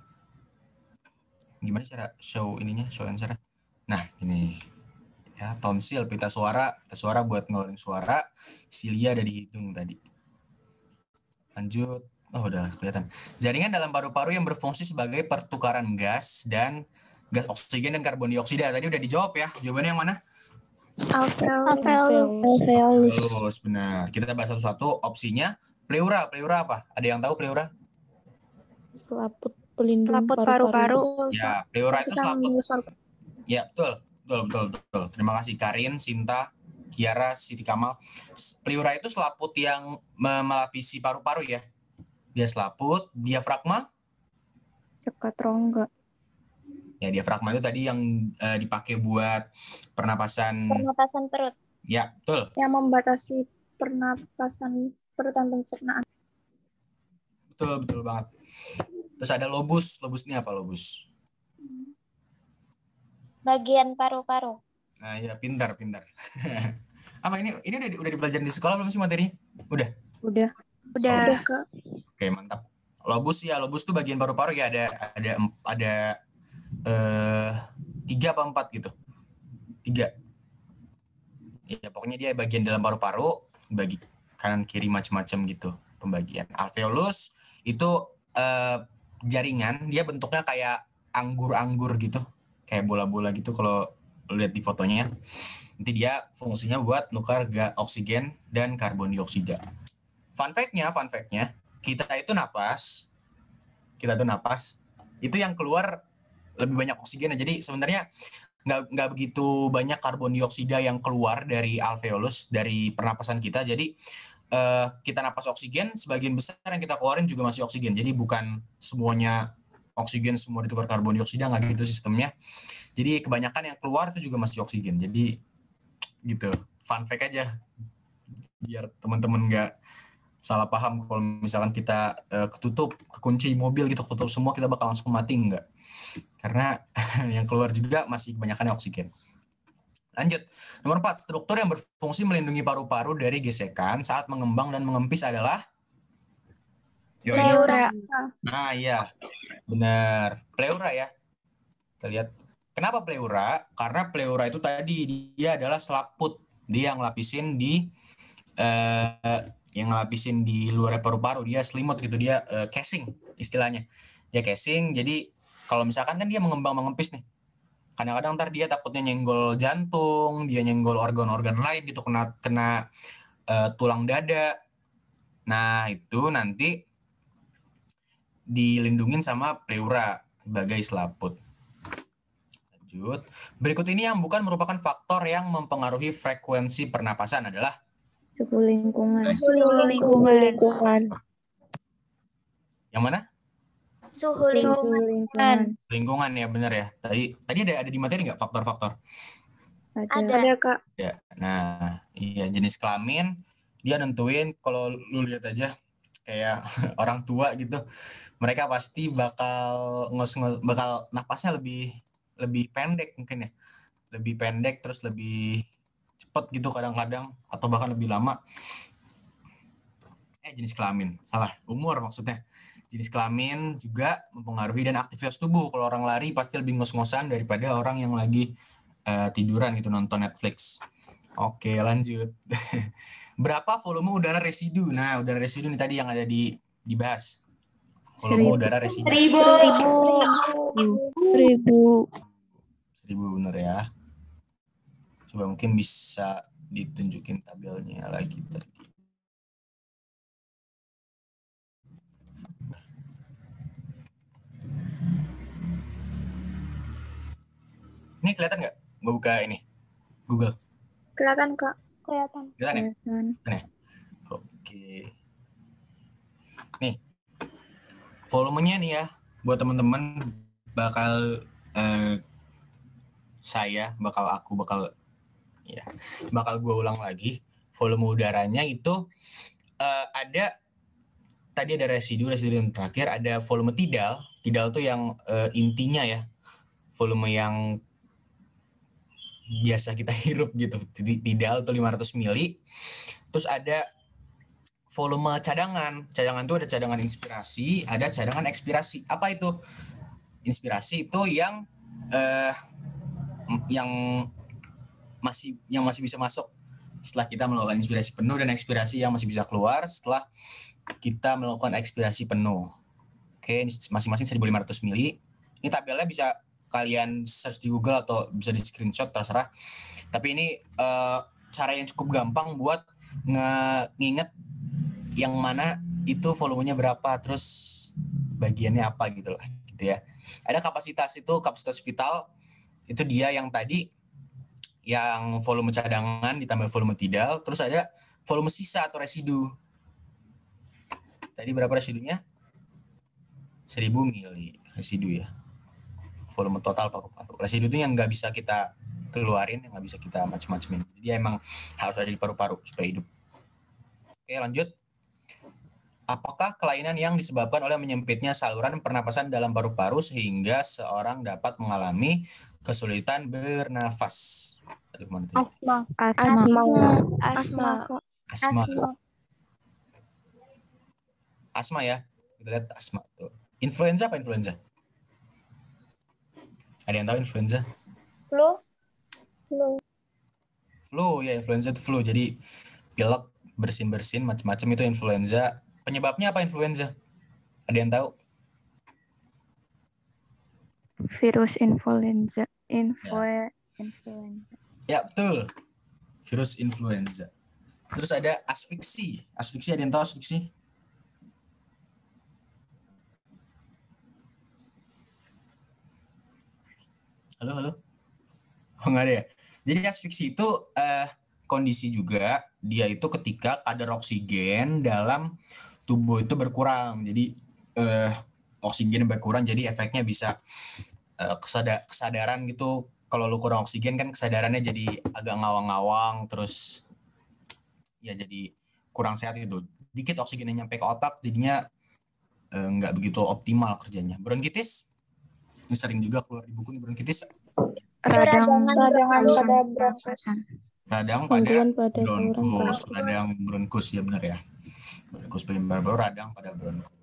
Gimana cara show answer? Nah, ini ya, tonsil, pita suara buat ngeluarin suara, silia ada di hidung tadi. Lanjut. Oh, udah kelihatan. Jaringan dalam paru-paru yang berfungsi sebagai pertukaran gas oksigen dan karbon dioksida. Tadi udah dijawab ya. Jawabannya yang mana? Alveolus. Benar. Kita bahas satu-satu. Opsinya pleura. Pleura apa? Ada yang tahu pleura? Selaput pelindung Selaput paru-paru. Ya, pleura itu selaput. Ya, betul. Terima kasih Karin, Sinta, Kiara, Siti Kamal. Pleura itu selaput yang melapisi paru-paru ya. Dia selaput. Diafragma? Cekat rongga. Ya, diafragma itu tadi yang dipakai buat pernapasan perut. Ya, betul. Yang membatasi pernapasan perut dan pencernaan. Betul banget. Terus ada lobus. Lobus ini apa lobus? Bagian paru-paru. Nah, ya pintar. Apa ini udah dipelajarin di sekolah belum sih materinya? Udah. Kak. Oke, mantap. Lobus tuh bagian paru-paru ya, ada 3 apa 4 gitu. 3. Ya, pokoknya dia bagian dalam paru-paru, bagi kanan kiri macam-macam gitu pembagian. Alveolus itu jaringan, dia bentuknya kayak anggur-anggur gitu, kayak bola-bola gitu kalau lihat di fotonya. Nanti dia fungsinya buat nukar oksigen dan karbon dioksida. Fun fact-nya, kita tuh napas, itu yang keluar lebih banyak oksigen. Jadi sebenarnya nggak begitu banyak karbon dioksida yang keluar dari alveolus, dari pernapasan kita. Jadi kita napas oksigen, sebagian besar yang kita keluarin juga masih oksigen. Jadi bukan semuanya oksigen semua ditukar karbon dioksida, nggak gitu sistemnya. Jadi kebanyakan yang keluar itu juga masih oksigen. Jadi gitu, fun fact aja biar teman-teman nggak salah paham kalau misalkan kita kekunci mobil gitu, ketutup semua, kita bakal langsung mati. Enggak, karena yang keluar juga masih kebanyakan oksigen. Lanjut, nomor 4, struktur yang berfungsi melindungi paru-paru dari gesekan saat mengembang dan mengempis adalah Pleura. Nah, iya, benar, pleura ya. Kita lihat kenapa pleura, karena pleura itu tadi dia adalah selaput, dia yang ngelapisin di luar paru-paru, dia selimut gitu, dia casing istilahnya, dia casing. Jadi kalau misalkan kan dia mengembang mengempis nih, kadang-kadang ntar dia takutnya nyenggol jantung, dia nyenggol organ-organ lain gitu, kena tulang dada. Nah, itu nanti dilindungin sama pleura sebagai selaput. Lanjut, berikut ini yang bukan merupakan faktor yang mempengaruhi frekuensi pernapasan adalah Suhu lingkungan. yang mana? Suhu lingkungan. Lingkungan ya, benar ya. Tadi ada di materi nggak faktor-faktor? Ada Kak. Ya. Nah, iya, jenis kelamin dia nentuin. Kalau lu lihat aja kayak orang tua gitu, mereka pasti bakal bakal napasnya lebih pendek mungkin ya. Lebih pendek, terus lebih cepat gitu kadang-kadang, atau bahkan lebih lama. Jenis kelamin, salah, umur maksudnya. Jenis kelamin juga mempengaruhi, dan aktivitas tubuh. Kalau orang lari pasti lebih ngos-ngosan daripada orang yang lagi tiduran gitu nonton Netflix. Oke, lanjut. Berapa volume udara residu? Nah, udara residu ini tadi yang ada dibahas. Volume udara residu. 1000 bener ya. Coba mungkin bisa ditunjukin tabelnya lagi tadi. Ini kelihatan nggak? Gue buka ini Google. Kelihatan Kak. Kelihatan ya? Oke. Nih, volumenya nih ya, buat teman-teman bakal bakal gue ulang lagi. Volume udaranya itu ada tadi ada residu yang terakhir ada volume tidal. Tidal tuh yang intinya ya, volume yang biasa kita hirup gitu. Tidal tuh 500 mili. Terus ada volume cadangan. Cadangan tuh ada cadangan inspirasi, ada cadangan ekspirasi. Apa itu? Inspirasi itu yang masih bisa masuk setelah kita melakukan inspirasi penuh, dan ekspirasi yang masih bisa keluar setelah kita melakukan ekspirasi penuh. Oke, ini masing-masing 1.500 mili. Ini tabelnya bisa kalian search di Google atau bisa di screenshot, terserah. Tapi ini cara yang cukup gampang buat nginget yang mana itu volumenya berapa, terus bagiannya apa gitu lah, gitu ya. Ada kapasitas vital, itu dia yang tadi, yang volume cadangan ditambah volume tidal, terus ada volume sisa atau residu. Tadi berapa residunya? 1.000 mili residu ya. Volume total paru-paru. Residu itu yang nggak bisa kita keluarin, yang nggak bisa kita macam-macamin. Jadi emang harus ada di paru-paru supaya hidup. Oke, lanjut. Apakah kelainan yang disebabkan oleh menyempitnya saluran pernapasan dalam paru-paru sehingga seorang dapat mengalami kesulitan bernafas? Asma. Asma ya. Kita lihat asma tuh. Influenza apa influenza? Ada yang tahu influenza? Flu ya, influenza itu flu. Jadi pilek, bersin-bersin, macam-macam itu influenza. Penyebabnya apa influenza? Ada yang tahu? Virus influenza. Ya, betul. Virus influenza. Terus ada asfiksi. Asfiksi, ada yang tahu asfiksi? Halo? Oh, nggak ada ya? Jadi asfiksi itu kondisi juga, dia itu ketika kadar oksigen dalam tubuh itu berkurang. Jadi oksigen berkurang, jadi efeknya bisa kesadaran gitu. Kalau lu kurang oksigen kan kesadarannya jadi agak ngawang-ngawang, terus ya jadi kurang sehat itu. Dikit oksigennya nyampe ke otak, jadinya nggak begitu optimal kerjanya. Bronkitis, ini sering juga keluar di buku nih, bronkitis. Radang pada bronkus. Radang pada bronkus, radang bronkus ya benar ya. Bronkus penyebar baru, radang pada bronkus.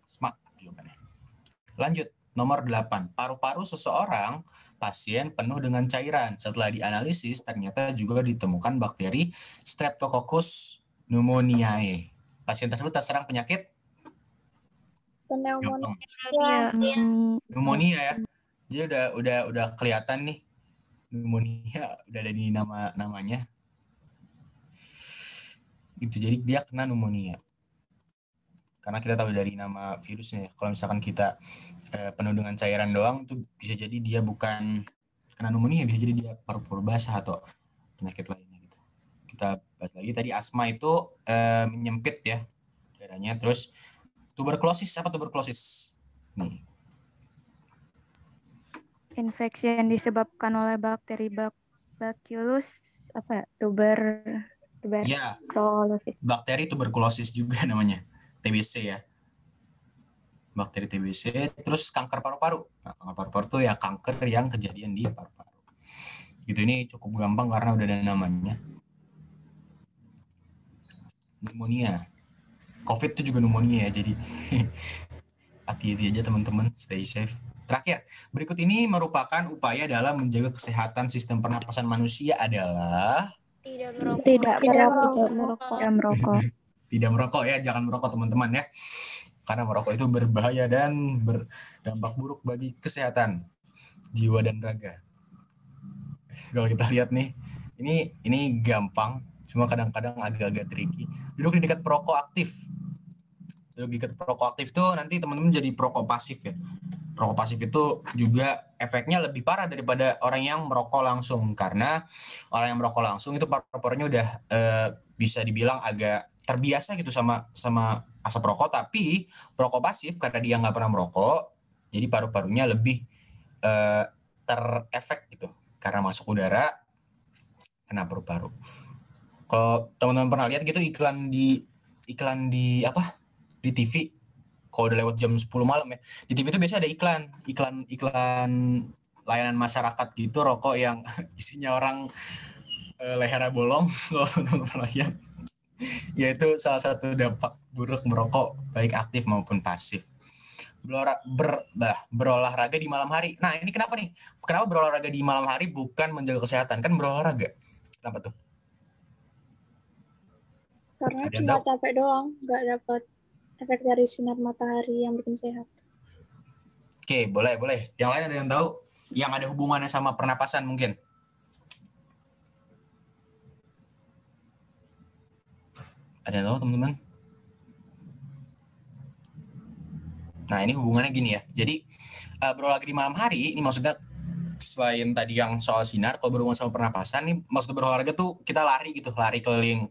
Smart jawabannya. Lanjut, nomor 8. Paru-paru seseorang pasien penuh dengan cairan. Setelah dianalisis, ternyata juga ditemukan bakteri Streptococcus pneumoniae. Pasien tersebut terserang penyakit pneumonia ya. Jadi udah kelihatan nih, pneumonia udah ada di namanya. Gitu, jadi dia kena pneumonia. Karena kita tahu dari nama virusnya, kalau misalkan kita penuh dengan cairan doang, itu bisa jadi dia bukan kena pneumonia, bisa jadi dia paru-paru basah atau penyakit lainnya gitu. Kita bahas lagi, tadi asma itu menyempit ya daerahnya. Terus tuberkulosis, apa tuberkulosis? Nih. Infeksi yang disebabkan oleh bakteri Bacillus tuberculosis. Bakteri tuberkulosis juga namanya, TBC ya. Bakteri TBC. Terus kanker paru-paru. Nah, kanker paru-paru itu ya kanker yang kejadian di paru-paru. Gitu, ini cukup gampang karena udah ada namanya. Pneumonia. COVID itu juga pneumonia ya, jadi hati-hati aja teman-teman, stay safe. Terakhir, berikut ini merupakan upaya dalam menjaga kesehatan sistem pernapasan manusia adalah Tidak merokok. Tidak merokok ya, jangan merokok teman-teman ya. Karena merokok itu berbahaya dan berdampak buruk bagi kesehatan jiwa dan raga. Kalau kita lihat nih, ini gampang, cuma kadang-kadang agak-agak tricky. Duduk di dekat perokok aktif. Duduk di dekat perokok aktif tuh nanti teman-teman jadi perokok pasif ya. Perokok pasif itu juga efeknya lebih parah daripada orang yang merokok langsung, karena orang yang merokok langsung itu paru-parunya udah bisa dibilang agak terbiasa gitu sama asap rokok. Tapi perokok pasif karena dia nggak pernah merokok, jadi paru-parunya lebih terefek gitu karena masuk udara kena paru-paru. Kalau teman-teman pernah lihat gitu iklan di iklan di apa? Di TV. Kalau udah lewat jam 10 malam ya. Di TV itu biasanya ada iklan layanan masyarakat gitu, rokok yang isinya orang lehernya bolong. Kalau teman-teman pernah lihat. Yaitu salah satu dampak buruk merokok, baik aktif maupun pasif. Berolahraga di malam hari. Nah, ini kenapa nih? Kenapa berolahraga di malam hari bukan menjaga kesehatan? Kan berolahraga. Kenapa tuh? Karena Ada yang cuma tahu? capek doang, nggak dapat efek dari sinar matahari yang bikin sehat. Oke, boleh. Yang lain ada yang tahu? Yang ada hubungannya sama pernapasan mungkin? Ada yang tahu teman-teman? Nah, ini hubungannya gini ya. Jadi, berolahraga di malam hari, ini maksudnya selain tadi yang soal sinar, kalau berhubungan sama pernapasan, nih maksud berolahraga tuh kita lari gitu, lari keliling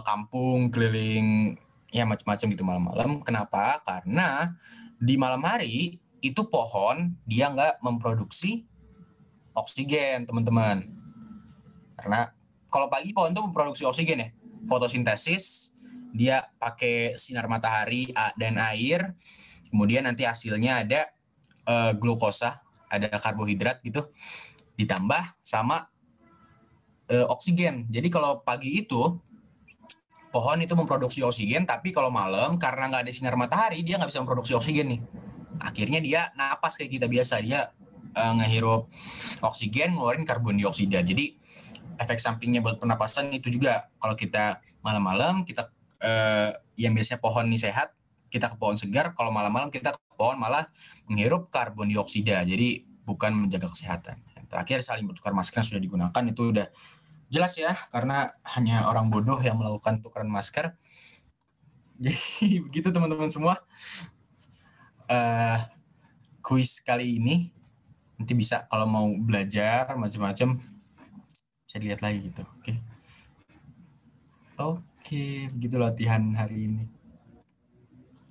kampung, keliling ya macam-macam gitu malam-malam. Kenapa? Karena di malam hari itu pohon dia nggak memproduksi oksigen, teman-teman. Karena kalau pagi pohon tuh memproduksi oksigen ya, fotosintesis, dia pakai sinar matahari dan air, kemudian nanti hasilnya ada glukosa, ada karbohidrat gitu, ditambah sama oksigen. Jadi kalau pagi itu pohon itu memproduksi oksigen, tapi kalau malam karena nggak ada sinar matahari dia nggak bisa memproduksi oksigen nih. Akhirnya dia napas kayak kita biasa, dia ngehirup oksigen, ngeluarin karbon dioksida. Jadi efek sampingnya buat pernapasan itu juga kalau kita malam-malam kita yang biasanya pohon nih sehat, kita ke pohon segar, kalau malam-malam kita ke pohon malah menghirup karbon dioksida. Jadi bukan menjaga kesehatan. Yang terakhir saling bertukar masker yang sudah digunakan itu udah jelas ya, karena hanya orang bodoh yang melakukan tukeran masker. Jadi begitu teman-teman semua. Kuis kali ini nanti bisa kalau mau belajar macam-macam bisa dilihat lagi gitu. Oke, begitu latihan hari ini.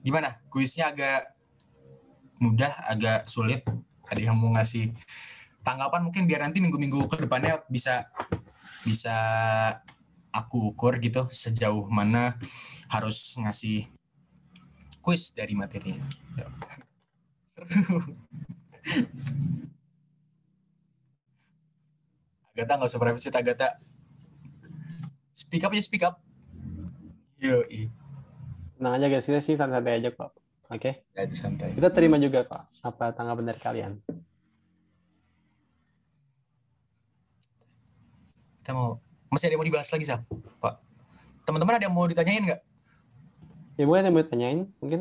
Gimana? Kuisnya agak mudah, agak sulit? Ada yang mau ngasih tanggapan mungkin biar nanti minggu-minggu ke depannya bisa aku ukur gitu sejauh mana harus ngasih kuis dari materi. Agatha nggak usah privacy, Agatha. Speak up aja, speak up. Yoi. Tenang aja guys, kita sih santai aja kok. Oke. Ya, itu santai. Kita terima juga kok apa tanggapan dari kalian. Kita masih ada yang mau dibahas lagi, Sam? Pak. Teman-teman ada yang mau ditanyain nggak? Ya mungkin yang mau tanyain mungkin.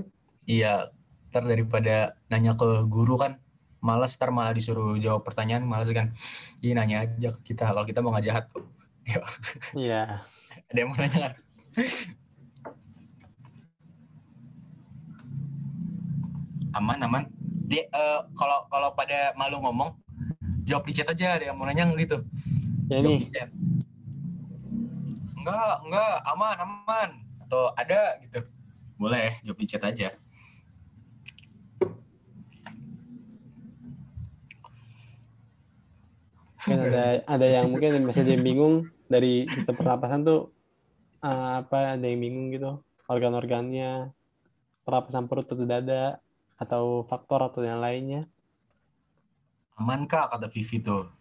Iya, ntar daripada nanya ke guru kan, malas ntar malah disuruh jawab pertanyaan, malas kan. Jadi nanya aja ke kita, kalau kita mau nggak jahat kok. Iya. Ada yang mau nanya kan? Aman. Dia kalau pada malu ngomong, jawab di chat aja. Ada yang mau nanya gitu. Ya Jawab nih. di chat. Enggak, aman. Atau ada gitu. Boleh, jawab di chat aja. Mungkin ada yang mungkin masih ada yang bingung dari sistem pernapasan tuh ada yang bingung gitu organ-organnya, pernapasan perut atau dada atau faktor atau yang lainnya. Aman kak, kata Vivi tuh.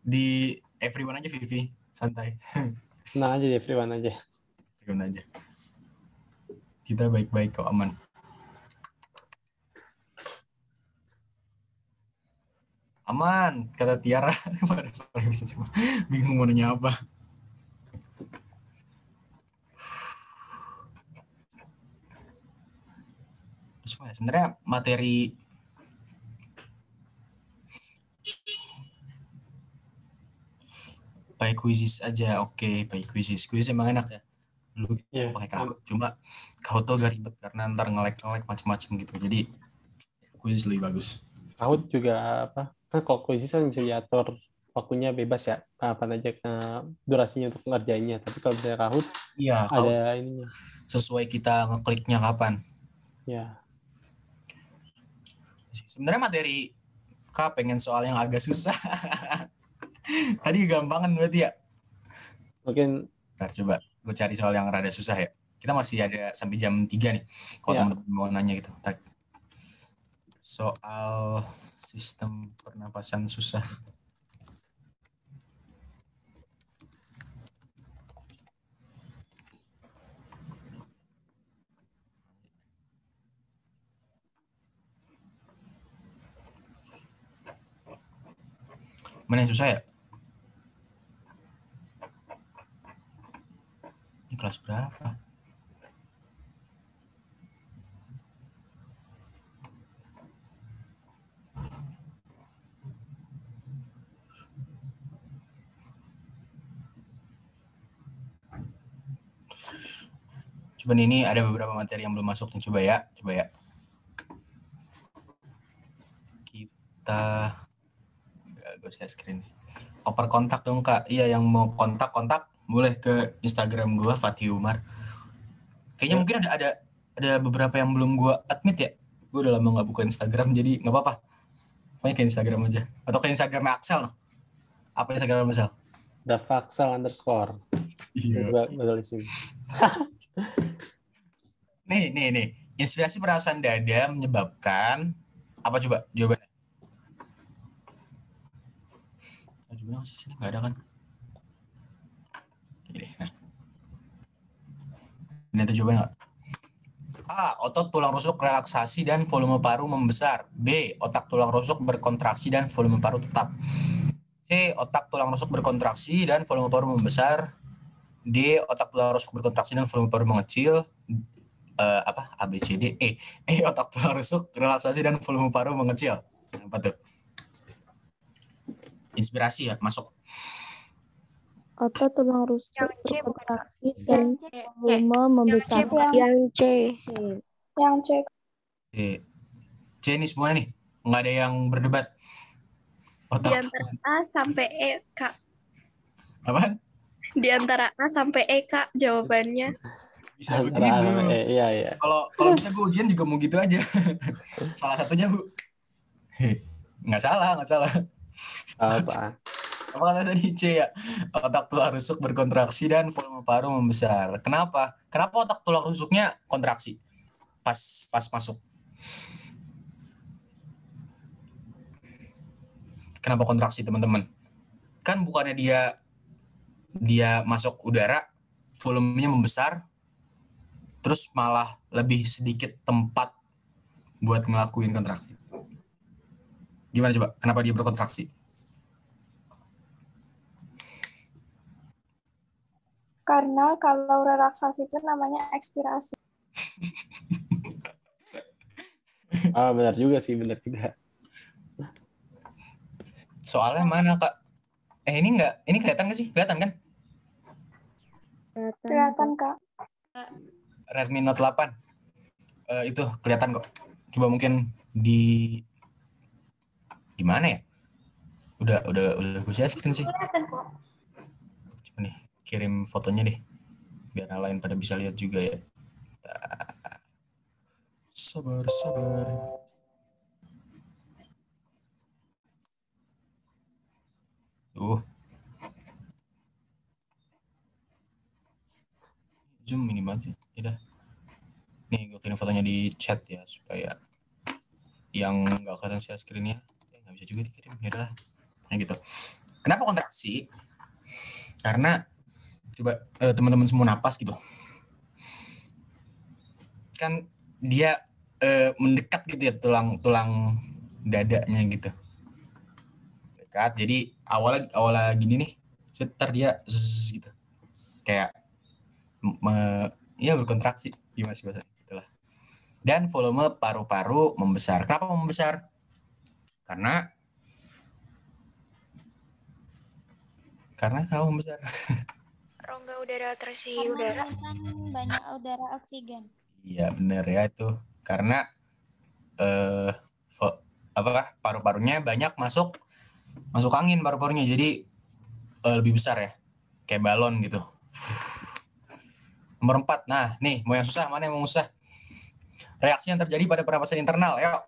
Di everyone aja Vivi, santai. Tenang aja deh, everyone aja. Everyone aja. Kita baik-baik kok, aman. Aman, kata Tiara. Bingung mau nanya apa. Sebenarnya materi pakai quizzes aja, oke, pakai quizzes. Quizzes emang enak ya. Dulu kita pakai Kahoot, cuma Kahoot tuh agak ribet karena ntar nge-lag macam-macam gitu. Jadi quizzes lebih bagus. Kahoot juga apa? Kan kalau quizzes kan bisa diatur waktunya bebas ya, apa aja durasinya untuk ngerjainnya. Tapi kalau misalnya Kahoot, iya, ada ininya. Sesuai kita ngekliknya kapan. Ya. Sebenarnya materi Kak pengen soal yang agak susah. Tadi gampangan berarti ya? Mungkin Ntar coba gue cari soal yang rada susah ya. Kita masih ada sampai jam 3 nih. Kalau Ya. teman-teman mau nanya gitu. Ntar. Soal sistem pernapasan susah. Mana yang susah ya? Ini kelas berapa? Coba ini ada beberapa materi yang belum masuk nih. Coba ya. Kita gue share screen. Oper kontak dong Kak. Iya, yang mau kontak boleh ke Instagram gue Fatih Umar. Kayaknya mungkin ada beberapa yang belum gue admit ya. Gue udah lama nggak buka Instagram, jadi nggak apa-apa. Pokoknya ke Instagram aja. Atau ke Instagram Axel. No? Apa Instagram Axel? Davaxel _. Iya. Betul di sini. Nih. Inspirasi pernapasan dada menyebabkan apa coba jawabannya? Jawabannya masih sini nggak ada kan? Ini. Nah. Ini tuh jawabannya nggak? A. Otot tulang rusuk relaksasi dan volume paru membesar. B. Otak tulang rusuk berkontraksi dan volume paru tetap. C. Otak tulang rusuk berkontraksi dan volume paru membesar. D. Otak tulang rusuk berkontraksi dan volume paru mengecil. A, B, C, D, E. Otak tulang rusuk relaksasi dan volume paru mengecil. Apa tuh? Inspirasi ya, masuk. Otot tulang rusuk Yang C bukan, Kak? berkontraksi dan volume membesar. Yang C. Yang C. C ini semuanya nih. Nggak ada yang berdebat. Di antara A sampai E, Kak. Apaan? Di antara A sampai E, Kak, jawabannya. Bisa begitu. Iya. Kalau bisa gue ujian juga mau gitu aja. Salah satunya Bu. Nggak salah. Apa? Apa kata tadi C ya? Otak tulang rusuk berkontraksi dan volume paru membesar. Kenapa otak tulang rusuknya kontraksi pas masuk? Kenapa kontraksi teman-teman? Kan bukannya dia masuk udara, volumenya membesar, terus malah lebih sedikit tempat buat ngelakuin kontraksi. Gimana coba? Kenapa dia berkontraksi? Karena kalau relaksasi itu namanya ekspirasi. Benar juga sih, benar juga. Soalnya mana Kak? Ini enggak, ini kelihatan nggak sih? Kelihatan kan? Kelihatan, Kak. Redmi Note 8. Itu kelihatan kok. Coba mungkin di mana ya? Udah gue share screen sih. Kelihatan kok. Coba nih, kirim fotonya deh. Biar yang lain pada bisa lihat juga ya. Sabar. Zoom minimal sih. Udah. Nih gue kirim fotonya di chat ya supaya yang nggak kelihatan share screen-nya nggak bisa juga dikirim. Ya udahlah. Nah gitu. Kenapa kontraksi? Karena coba teman-teman semua napas gitu. Kan dia mendekat gitu ya tulang dadanya gitu. Dekat. Jadi awalnya gini nih. Setelah dia gitu. Kayak berkontraksi, gimana sih bahasa itulah. Dan volume paru-paru membesar. Kenapa membesar? Karena kenapa membesar? Rongga udara terisi Karena udara. kan banyak udara oksigen. Iya benar ya itu. Karena paru-parunya banyak masuk angin paru-parunya, jadi lebih besar ya, kayak balon gitu. Nomor 4. Nah, nih mau yang susah, mana yang mau susah? Reaksi yang terjadi pada pernapasan internal, yuk.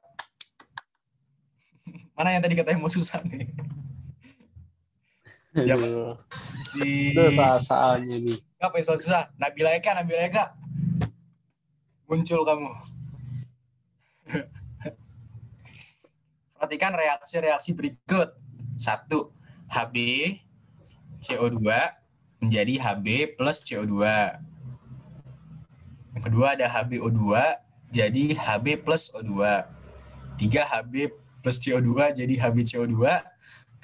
Mana yang tadi katanya mau susah nih? Itu soalnya nih. Apa yang susah? Nabila Eka. Muncul kamu. Perhatikan reaksi-reaksi berikut. 1. Hb CO2 menjadi Hb plus CO2. Yang kedua ada HbO2 jadi Hb plus O2. 3. Hb plus CO2 jadi HbCO2.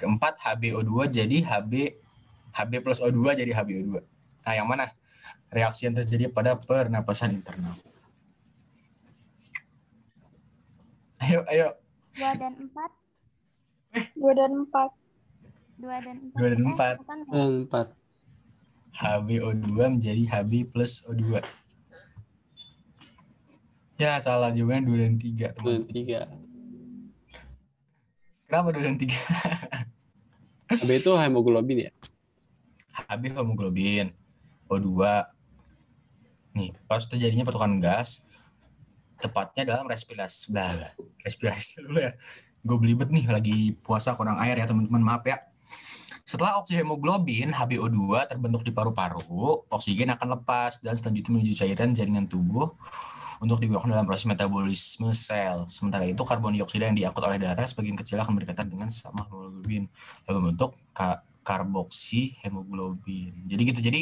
Keempat, HbO2 jadi Hb plus O2 jadi HbO2. Nah, yang mana reaksi yang terjadi pada pernapasan internal? Ayo. 2 dan 4. 2 dan 4. 2 dan 4. 2 dan 4. Bukan. 4. HbO2 menjadi Hb plus O2. Ya, salah jawabannya 2 dan 3. 2 dan 3. Kenapa 2 dan 3? Hb itu hemoglobin ya? Hb hemoglobin, O2. Nih, pas terjadinya pertukaran gas, tepatnya dalam respirasi seluler. Gue belibet nih, lagi puasa kurang air ya teman-teman, maaf ya. Setelah oksihemoglobin, HbO2 terbentuk di paru-paru, oksigen akan lepas dan selanjutnya menuju cairan jaringan tubuh untuk digunakan dalam proses metabolisme sel. Sementara itu, karbon dioksida yang diangkut oleh darah sebagian kecil akan berkaitan dengan sama hemoglobin, lalu membentuk karboksihemoglobin. Jadi gitu. Jadi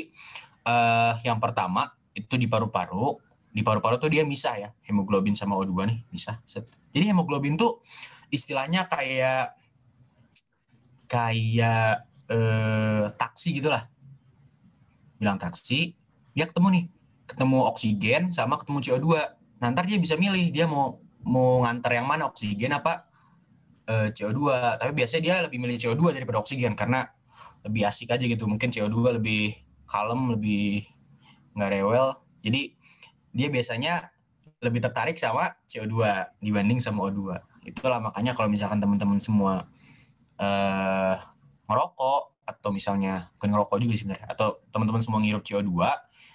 yang pertama itu di paru-paru. Di paru-paru tuh dia misah ya, hemoglobin sama O2 nih, misah. Jadi hemoglobin tuh istilahnya kayak taksi gitulah. Bilang taksi, dia ketemu oksigen sama ketemu CO2. Nah, ntar dia bisa milih dia mau ngantar yang mana, oksigen apa CO2. Tapi biasanya dia lebih milih CO2 daripada oksigen karena lebih asik aja gitu. Mungkin CO2 lebih kalem, lebih nggak rewel. Jadi dia biasanya lebih tertarik sama CO2 dibanding sama O2. Itulah makanya kalau misalkan teman-teman semua ngerokok atau misalnya bukan ngerokok juga sebenarnya, atau teman-teman semua ngirup CO2,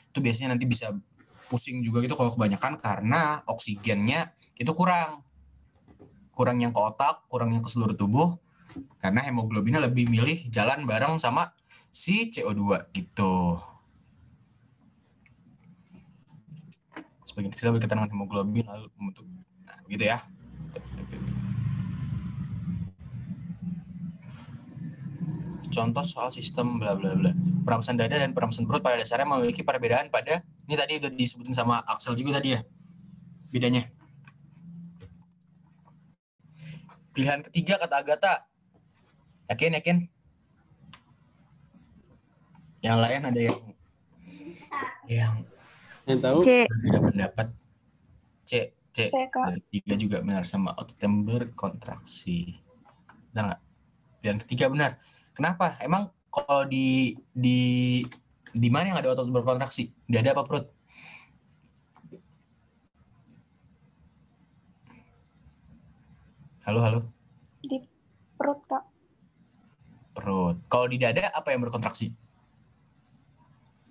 itu biasanya nanti bisa pusing juga gitu kalau kebanyakan karena oksigennya itu kurang yang ke otak, kurang yang ke seluruh tubuh, karena hemoglobinnya lebih milih jalan bareng sama si CO2 gitu. Sebagian kecil berkaitan dengan hemoglobin lalu membentuk, nah gitu ya. Contoh soal sistem bla bla bla. Pernapasan dada dan pernapasan perut pada dasarnya memiliki perbedaan pada, ini tadi udah disebutin sama Axel juga tadi ya, bedanya. Pilihan ketiga kata Agatha. Yakin? Yang lain ada yang tahu? C. Berbeda pendapat. C. Kak. 3 juga benar sama otot yang berkontraksi. Benar nggak? Pilihan ketiga benar. Kenapa? Emang kalau di mana yang ada otot berkontraksi? Dada apa perut? Halo. Di perut, Kak. Perut. Kalau di dada apa yang berkontraksi?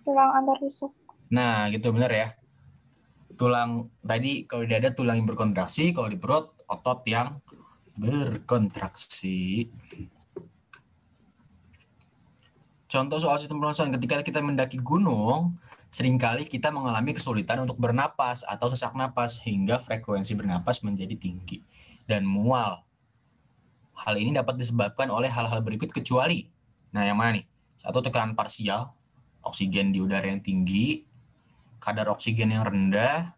Tulang antar rusuk. Nah, gitu benar ya. Tulang tadi kalau di dada tulang yang berkontraksi, kalau di perut otot yang berkontraksi. Contoh soal sistem pernapasan, ketika kita mendaki gunung, seringkali kita mengalami kesulitan untuk bernapas atau sesak napas hingga frekuensi bernapas menjadi tinggi dan mual. Hal ini dapat disebabkan oleh hal-hal berikut kecuali, nah yang mana nih? 1. Tekanan parsial, oksigen di udara yang tinggi, kadar oksigen yang rendah,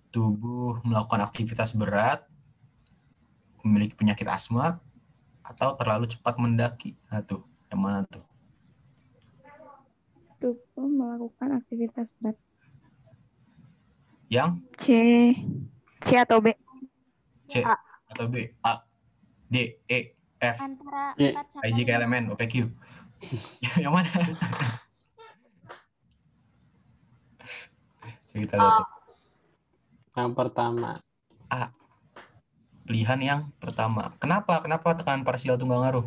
tubuh melakukan aktivitas berat, memiliki penyakit asma, atau terlalu cepat mendaki. Nah tuh, yang mana tuh? Tubuh melakukan aktivitas berat. Yang? C atau B? C atau B? A, D, E, F, Antara Y, 4 sampai I, J, K, L, M, N, O, P, Q. Yang mana? Coba kita lihat. Yang pertama. A. Pilihan yang pertama. Kenapa tekanan parsial itu nggak ngaruh?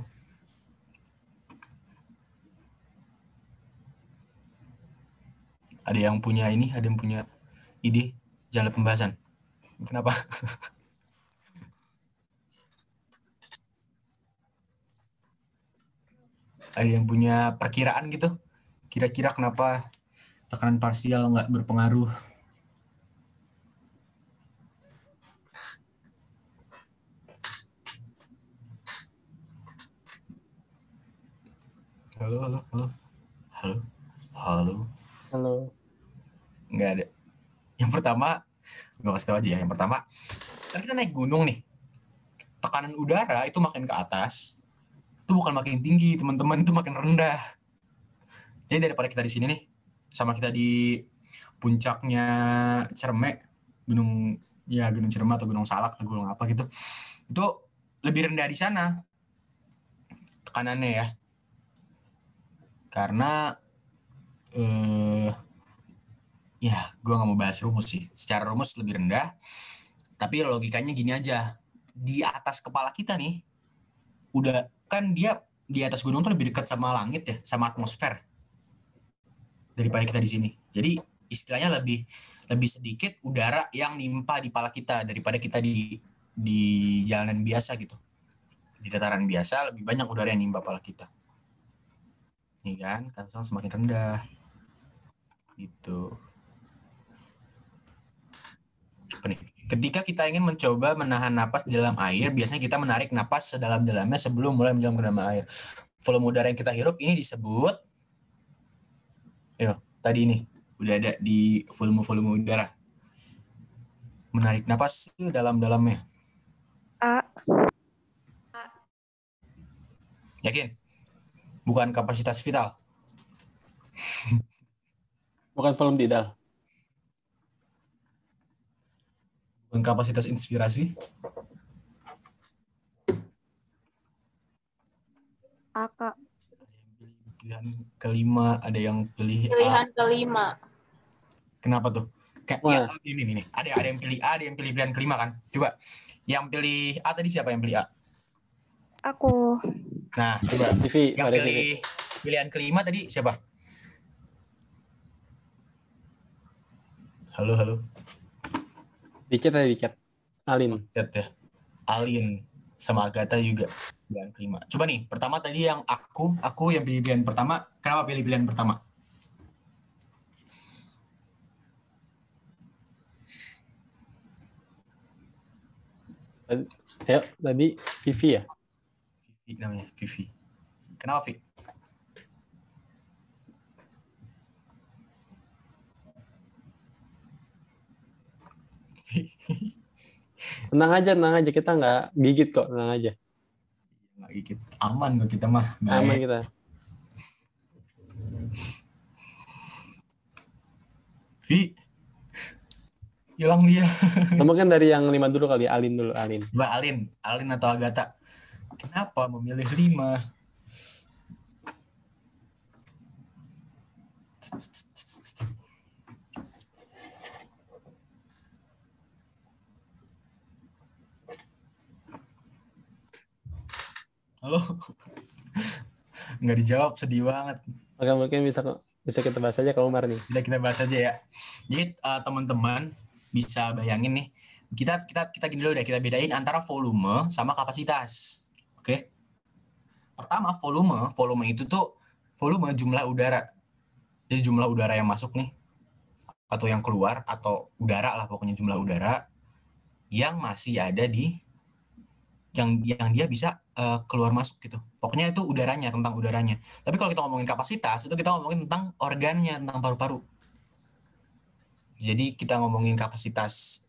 Ada yang punya ide jalan pembahasan? Kenapa? Ada yang punya perkiraan gitu? Kira-kira kenapa tekanan parsial nggak berpengaruh? Halo, halo, halo. Halo, halo. Halo. Nggak ada. Yang pertama, gue kasih tau aja ya. Yang pertama, kan kita naik gunung nih. Tekanan udara itu makin ke atas. Itu bukan makin tinggi, teman-teman. Itu makin rendah. Jadi daripada kita di sini nih, sama kita di puncaknya Cermek, gunung Cermek atau Gunung Salak atau gunung apa gitu, itu lebih rendah di sana tekanannya ya, karena ya gue nggak mau bahas rumus sih, secara rumus lebih rendah, tapi logikanya gini aja, di atas kepala kita nih, udah kan dia di atas gunung tuh lebih dekat sama langit ya, sama atmosfer daripada kita di sini. Jadi istilahnya lebih sedikit udara yang nimpa di kepala kita daripada kita di jalanan biasa gitu. Di dataran biasa lebih banyak udara yang nimpa kepala kita. Nih kan semakin rendah. Gitu. Ketika kita ingin mencoba menahan napas di dalam air, biasanya kita menarik napas sedalam-dalamnya sebelum mulai menjelang ke dalam air. Volume udara yang kita hirup ini disebut, tadi ini udah ada di volume udara. Menarik napas itu dalam-dalamnya. A. Yakin? Bukan kapasitas vital. Bukan volume tidal. Bukan kapasitas inspirasi. A, Kak. Pilihan kelima, ada yang pilih Pilihan A. kelima. Kenapa tuh? Kayak Wah. ya, ini. Ada yang pilih A, ada yang pilih pilihan kelima kan? Coba. Yang pilih A tadi siapa yang pilih A? Aku. Nah, coba. TV, Yang ada pilih pilihan kelima tadi siapa? Halo. Dicet. Alin. Chat ya. Alin sama Agatha juga pilihan kelima. Coba nih, pertama tadi yang aku yang pilih pilihan pertama. Kenapa pilih pilihan pertama? Ayo, tadi Vivi ya? Vivi namanya, Vivi. Kenapa, Vi? Tenang aja. Kita nggak gigit kok, tenang aja. Nggak gigit. Aman kok kita mah. Aman kita. Vi. Hilang dia. Mungkin dari yang 5 dulu kali, Alin dulu, Alin. Coba Alin atau Agatha. Kenapa memilih 5? Halo. Nggak dijawab, sedih banget. Oke, mungkin bisa kita bahas aja kalau Umar nih. Udah kita bahas aja ya. Jadi teman-teman bisa bayangin nih, kita gini dulu deh, kita bedain antara volume sama kapasitas. Oke. Pertama, volume itu tuh volume jumlah udara. Jadi jumlah udara yang masuk nih atau yang keluar, atau udara lah pokoknya, jumlah udara yang masih ada di yang dia bisa keluar masuk gitu. Pokoknya itu udaranya, tentang udaranya. Tapi kalau kita ngomongin kapasitas, itu kita ngomongin tentang organnya, tentang paru-paru. Jadi kita ngomongin kapasitas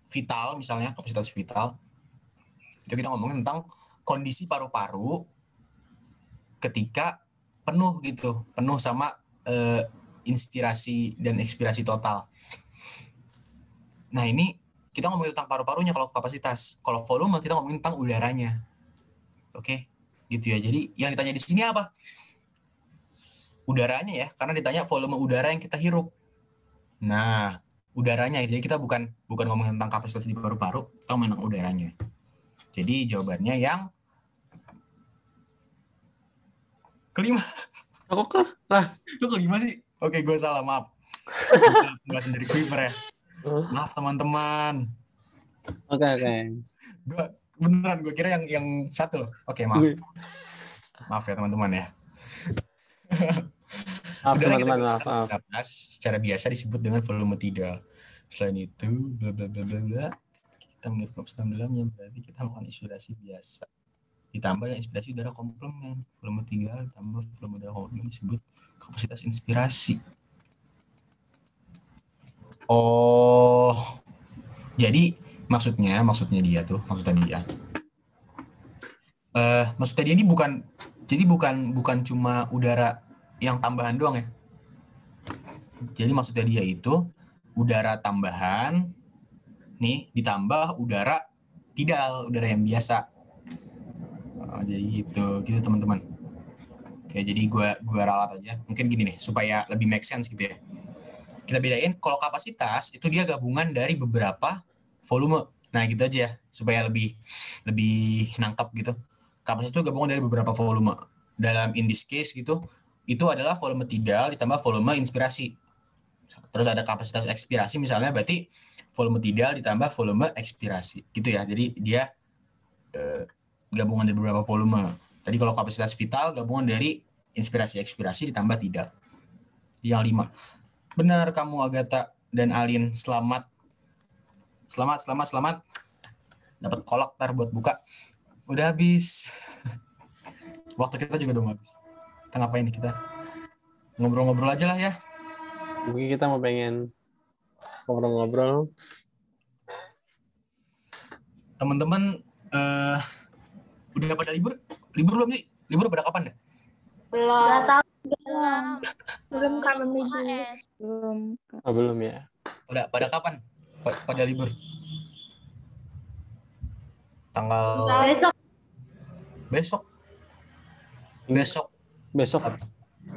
vital, misalnya kapasitas vital, itu kita ngomongin tentang kondisi paru-paru ketika penuh gitu, penuh sama inspirasi dan ekspirasi total. Nah ini kita ngomongin tentang paru-parunya kalau kapasitas. Kalau volume kita ngomongin tentang udaranya. Oke, gitu ya. Jadi yang ditanya di sini apa? Udaranya ya, karena ditanya volume udara yang kita hirup. Nah, udaranya. Jadi kita bukan ngomongin tentang kapasitas di paru-paru, kita ngomongin tentang udaranya. Jadi jawabannya yang kelima. Kok lah? Lu kelima sih? Oke, gue salah, maaf. Gue sendiri quiver ya. Maaf teman-teman. Oke. Gue kira yang satu loh. Oke, maaf. Maaf ya teman-teman ya. Maaf teman-teman, maaf. Napas secara biasa disebut dengan volume tidal. Selain itu, bla bla bla bla bla. Kita menghirup napas dalam-dalamnya, berarti kita melakukan inspirasi biasa. ditambah dengan inspirasi udara komplemen. Volume 3 ditambah volume udara komplemen disebut kapasitas inspirasi. Oh, jadi maksudnya dia ini bukan cuma udara yang tambahan doang ya. Jadi maksudnya dia itu udara tambahan nih ditambah udara tidal, udara yang biasa. Jadi gitu teman-teman. Oke, jadi gua ralat aja. Mungkin gini nih supaya lebih make sense gitu ya. Kita bedain kalau kapasitas itu dia gabungan dari beberapa volume. Nah, gitu aja supaya lebih nangkap gitu. Kapasitas itu gabungan dari beberapa volume. Dalam in this case gitu, itu adalah volume tidal ditambah volume inspirasi. Terus ada kapasitas ekspirasi misalnya, berarti volume tidal ditambah volume ekspirasi gitu ya. Jadi dia gabungan dari beberapa volume. Tadi kalau kapasitas vital gabungan dari inspirasi ekspirasi ditambah tidal. Yang 5. Benar kamu Agatha dan Alin, selamat. Dapat kolak ntar buat buka. Udah habis. Waktu kita juga udah habis. Kita ngapain nih kita? Ngobrol-ngobrol aja lah ya. Mungkin kita mau pengen ngobrol-ngobrol. Teman-teman udah pada libur? Libur belum sih? Libur pada kapan dah? Belum kalau minggu. Belum ya. Pada kapan? Pada libur? Tanggal besok.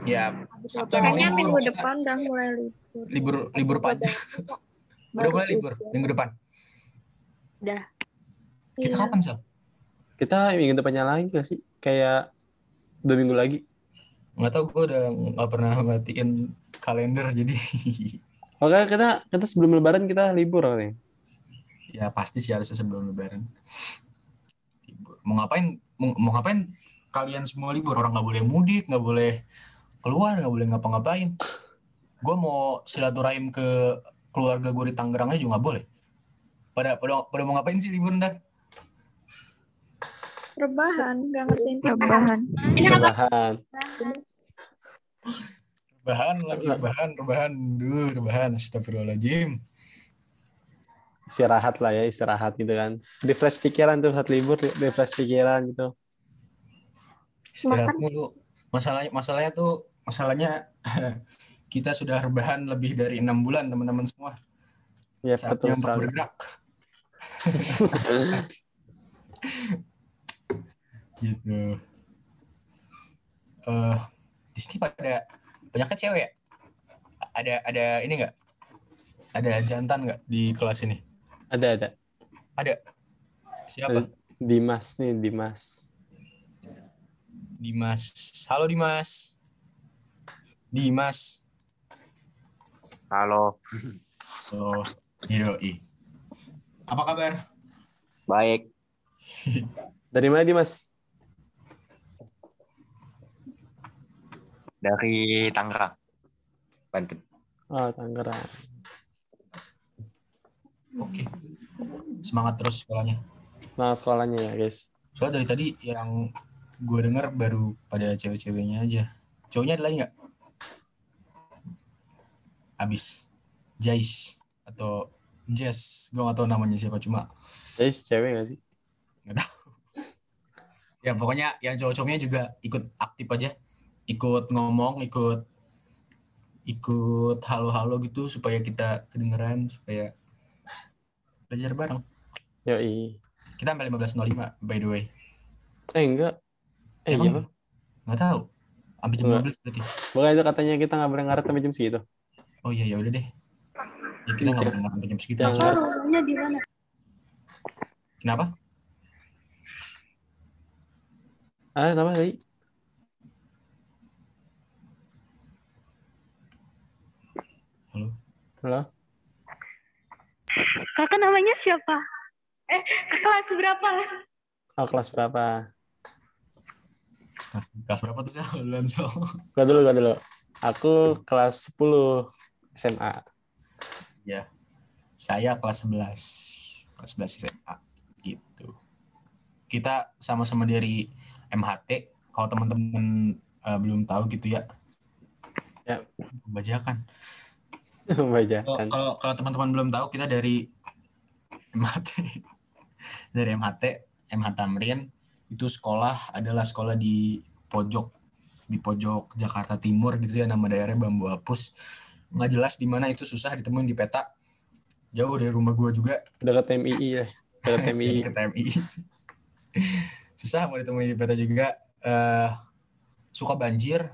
Ya, Sabtu Kayaknya libur. minggu depan udah mulai Libur panjang. Udah mulai libur minggu depan. Udah. Kita kapan, Sel? Kita minggu depannya lagi nggak sih? Kayak 2 minggu lagi. Nggak tahu, gue udah nggak pernah matiin kalender jadi. Oke, kita sebelum Lebaran kita libur katanya. Ya pasti sih harusnya sebelum Lebaran. Libur. Mau ngapain? Kalian semua libur, orang nggak boleh mudik, nggak boleh keluar, nggak boleh ngapa-ngapain. Gue mau silaturahim ke keluarga gue di Tangerang aja juga nggak boleh. Pada mau ngapain sih libur ntar? Rebahan, nggak ngerjain Rebahan. Rebahan. Astagfirullahaladzim. Istirahat lah ya, istirahat gitu kan. Refresh pikiran tuh saat libur, refresh pikiran gitu. Istirahat mulu. Masalahnya kita sudah rebahan lebih dari 6 bulan teman-teman semua. Ya, betul Saatnya sekali. bergerak. Gitu. Di sini pada banyaknya cewek ya? Ada ini nggak? Ada jantan nggak di kelas ini? Ada. Siapa? Dimas. Halo Dimas. Halo. Yoi. Apa kabar? Baik. Dari mana Dimas? Dari Tangerang, Banten. Oh, Tangerang. Oke. Semangat terus sekolahnya. Semangat sekolahnya ya, guys. Soalnya dari tadi yang gue dengar baru pada cewek-ceweknya aja. Cowoknya ada lagi nggak? Abis. Jais atau Jess. Gue nggak tahu namanya siapa, cuma. Jais cewek nggak sih? Nggak tahu. Ya pokoknya yang cowok-cowoknya juga ikut aktif aja. Ikut ngomong, ikut halo-halo gitu supaya kita kedengeran, supaya belajar bareng. Yoi. Kita sampai 15.05 by the way. Enggak. Emang Iya. nggak tahu. Sampai jam 12 berarti. Bukan itu katanya kita nggak boleh ngaret sampai jam segitu. Oh iya, ya udah deh. Ya kita nggak boleh sampai jam segitu. Rumahnya di mana? Kenapa? Apa tadi? Halo. Kakak namanya siapa? Kelas berapa? Oh, kelas berapa? Kelas berapa tuh sih? Lanso. Gua dulu. Aku kelas 10 SMA. Ya. Saya kelas 11. Kelas 11 SMA gitu. kita sama-sama dari MHT. Kalau teman-teman belum tahu gitu ya. Ya. Bajakan. Bajakan. Kalau teman-teman belum tahu, kita dari MHT. Dari MH Tamrin. Itu adalah sekolah di pojok Jakarta Timur gitu ya, nama daerahnya Bambu Apus. Nggak jelas di mana, itu susah ditemuin di peta. Jauh dari rumah gue juga. Dekat MII ya. Dekat MII. Dekat MII. Susah mau ditemuin di peta juga. Suka banjir.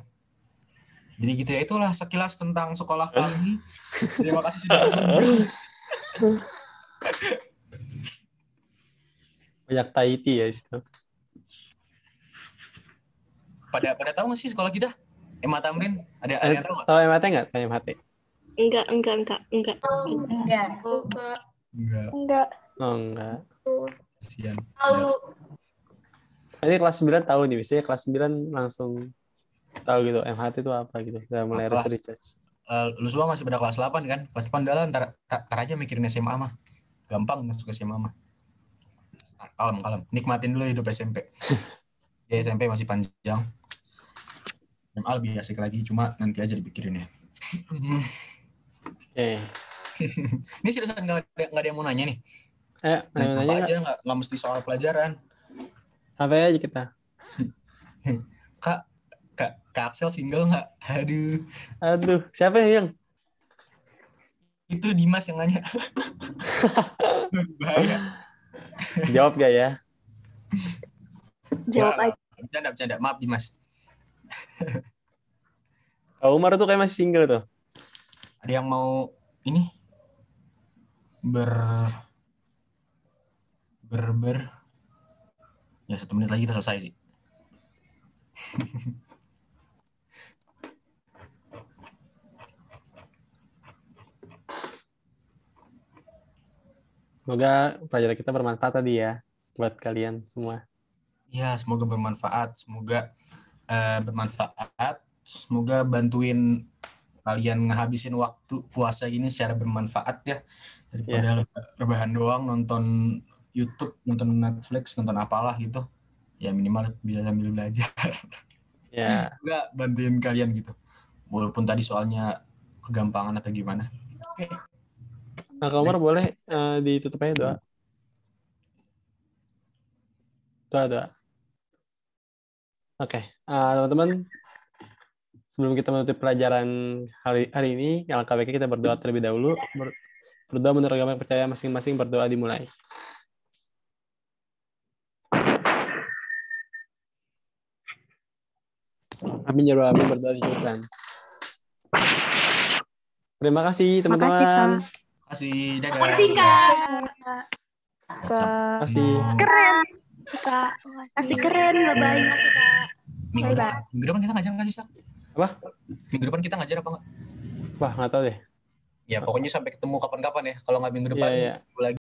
Jadi gitu ya, itulah sekilas tentang sekolah kami. Terima kasih sudah menonton. Banyak Tahiti ya situ. Pada tahu nggak sih sekolah kita? MH Tamrin? Ada yang tahu nggak? Tahu MHT nggak? Tahu MHT? Enggak. Enggak. Oh, enggak. Kasian. Ini kelas 9 tahu nih, biasanya kelas 9 langsung tahu gitu MHT itu apa gitu. Udah mulai research. Lu semua masih pada kelas 8 kan? Kelas 8 dah lah, ntar aja mikirin SMA mah. Gampang masuk SMA mah. Kalem. Nikmatin dulu hidup SMP. Ya, SMP masih panjang. SMA lebih asik lagi, cuma nanti aja dipikirin ya. Oke. Ini seriusan nggak ada yang mau nanya nih? Nanya aja nggak mesti soal pelajaran. Santai aja kita. Kak Axel single nggak? Aduh, siapa yang? Itu Dimas yang nanya. Bahaya. Jawab gak ya? Jawab aja. Bercanda. Maaf Dimas. Kak Umar tuh kayak masih single tuh. Ada yang mau ini? Ya 1 menit lagi kita selesai sih. Semoga pelajaran kita bermanfaat tadi ya buat kalian semua. Ya, semoga bermanfaat. Semoga bantuin kalian ngehabisin waktu puasa gini secara bermanfaat ya. Daripada rebahan doang, nonton YouTube, nonton Netflix, nonton apalah gitu. Ya minimal bisa sambil belajar. Ya. Semoga bantuin kalian gitu. Walaupun tadi soalnya kegampangan atau gimana. Oke. Nah, Kak Umar boleh ditutup aja doa. Oke, teman-teman, sebelum kita menutup pelajaran hari ini, LKBK kita berdoa terlebih dahulu. Berdoa menurut agama yang percaya masing-masing, berdoa dimulai. Amin ya Rabbal alamin, berdoa dicukupkan. Terima kasih teman-teman. Terima kasih, dadah. Makasih, Kak. Terima kasih. Keren. Kak. Masih keren, bye-bye. Minggu depan kita ngajar nggak sih, Sak? Apa? Minggu depan kita ngajar apa nggak? Wah, nggak tahu deh. Ya, pokoknya sampai ketemu kapan-kapan ya. Kalau nggak minggu depan, Iya. lagi.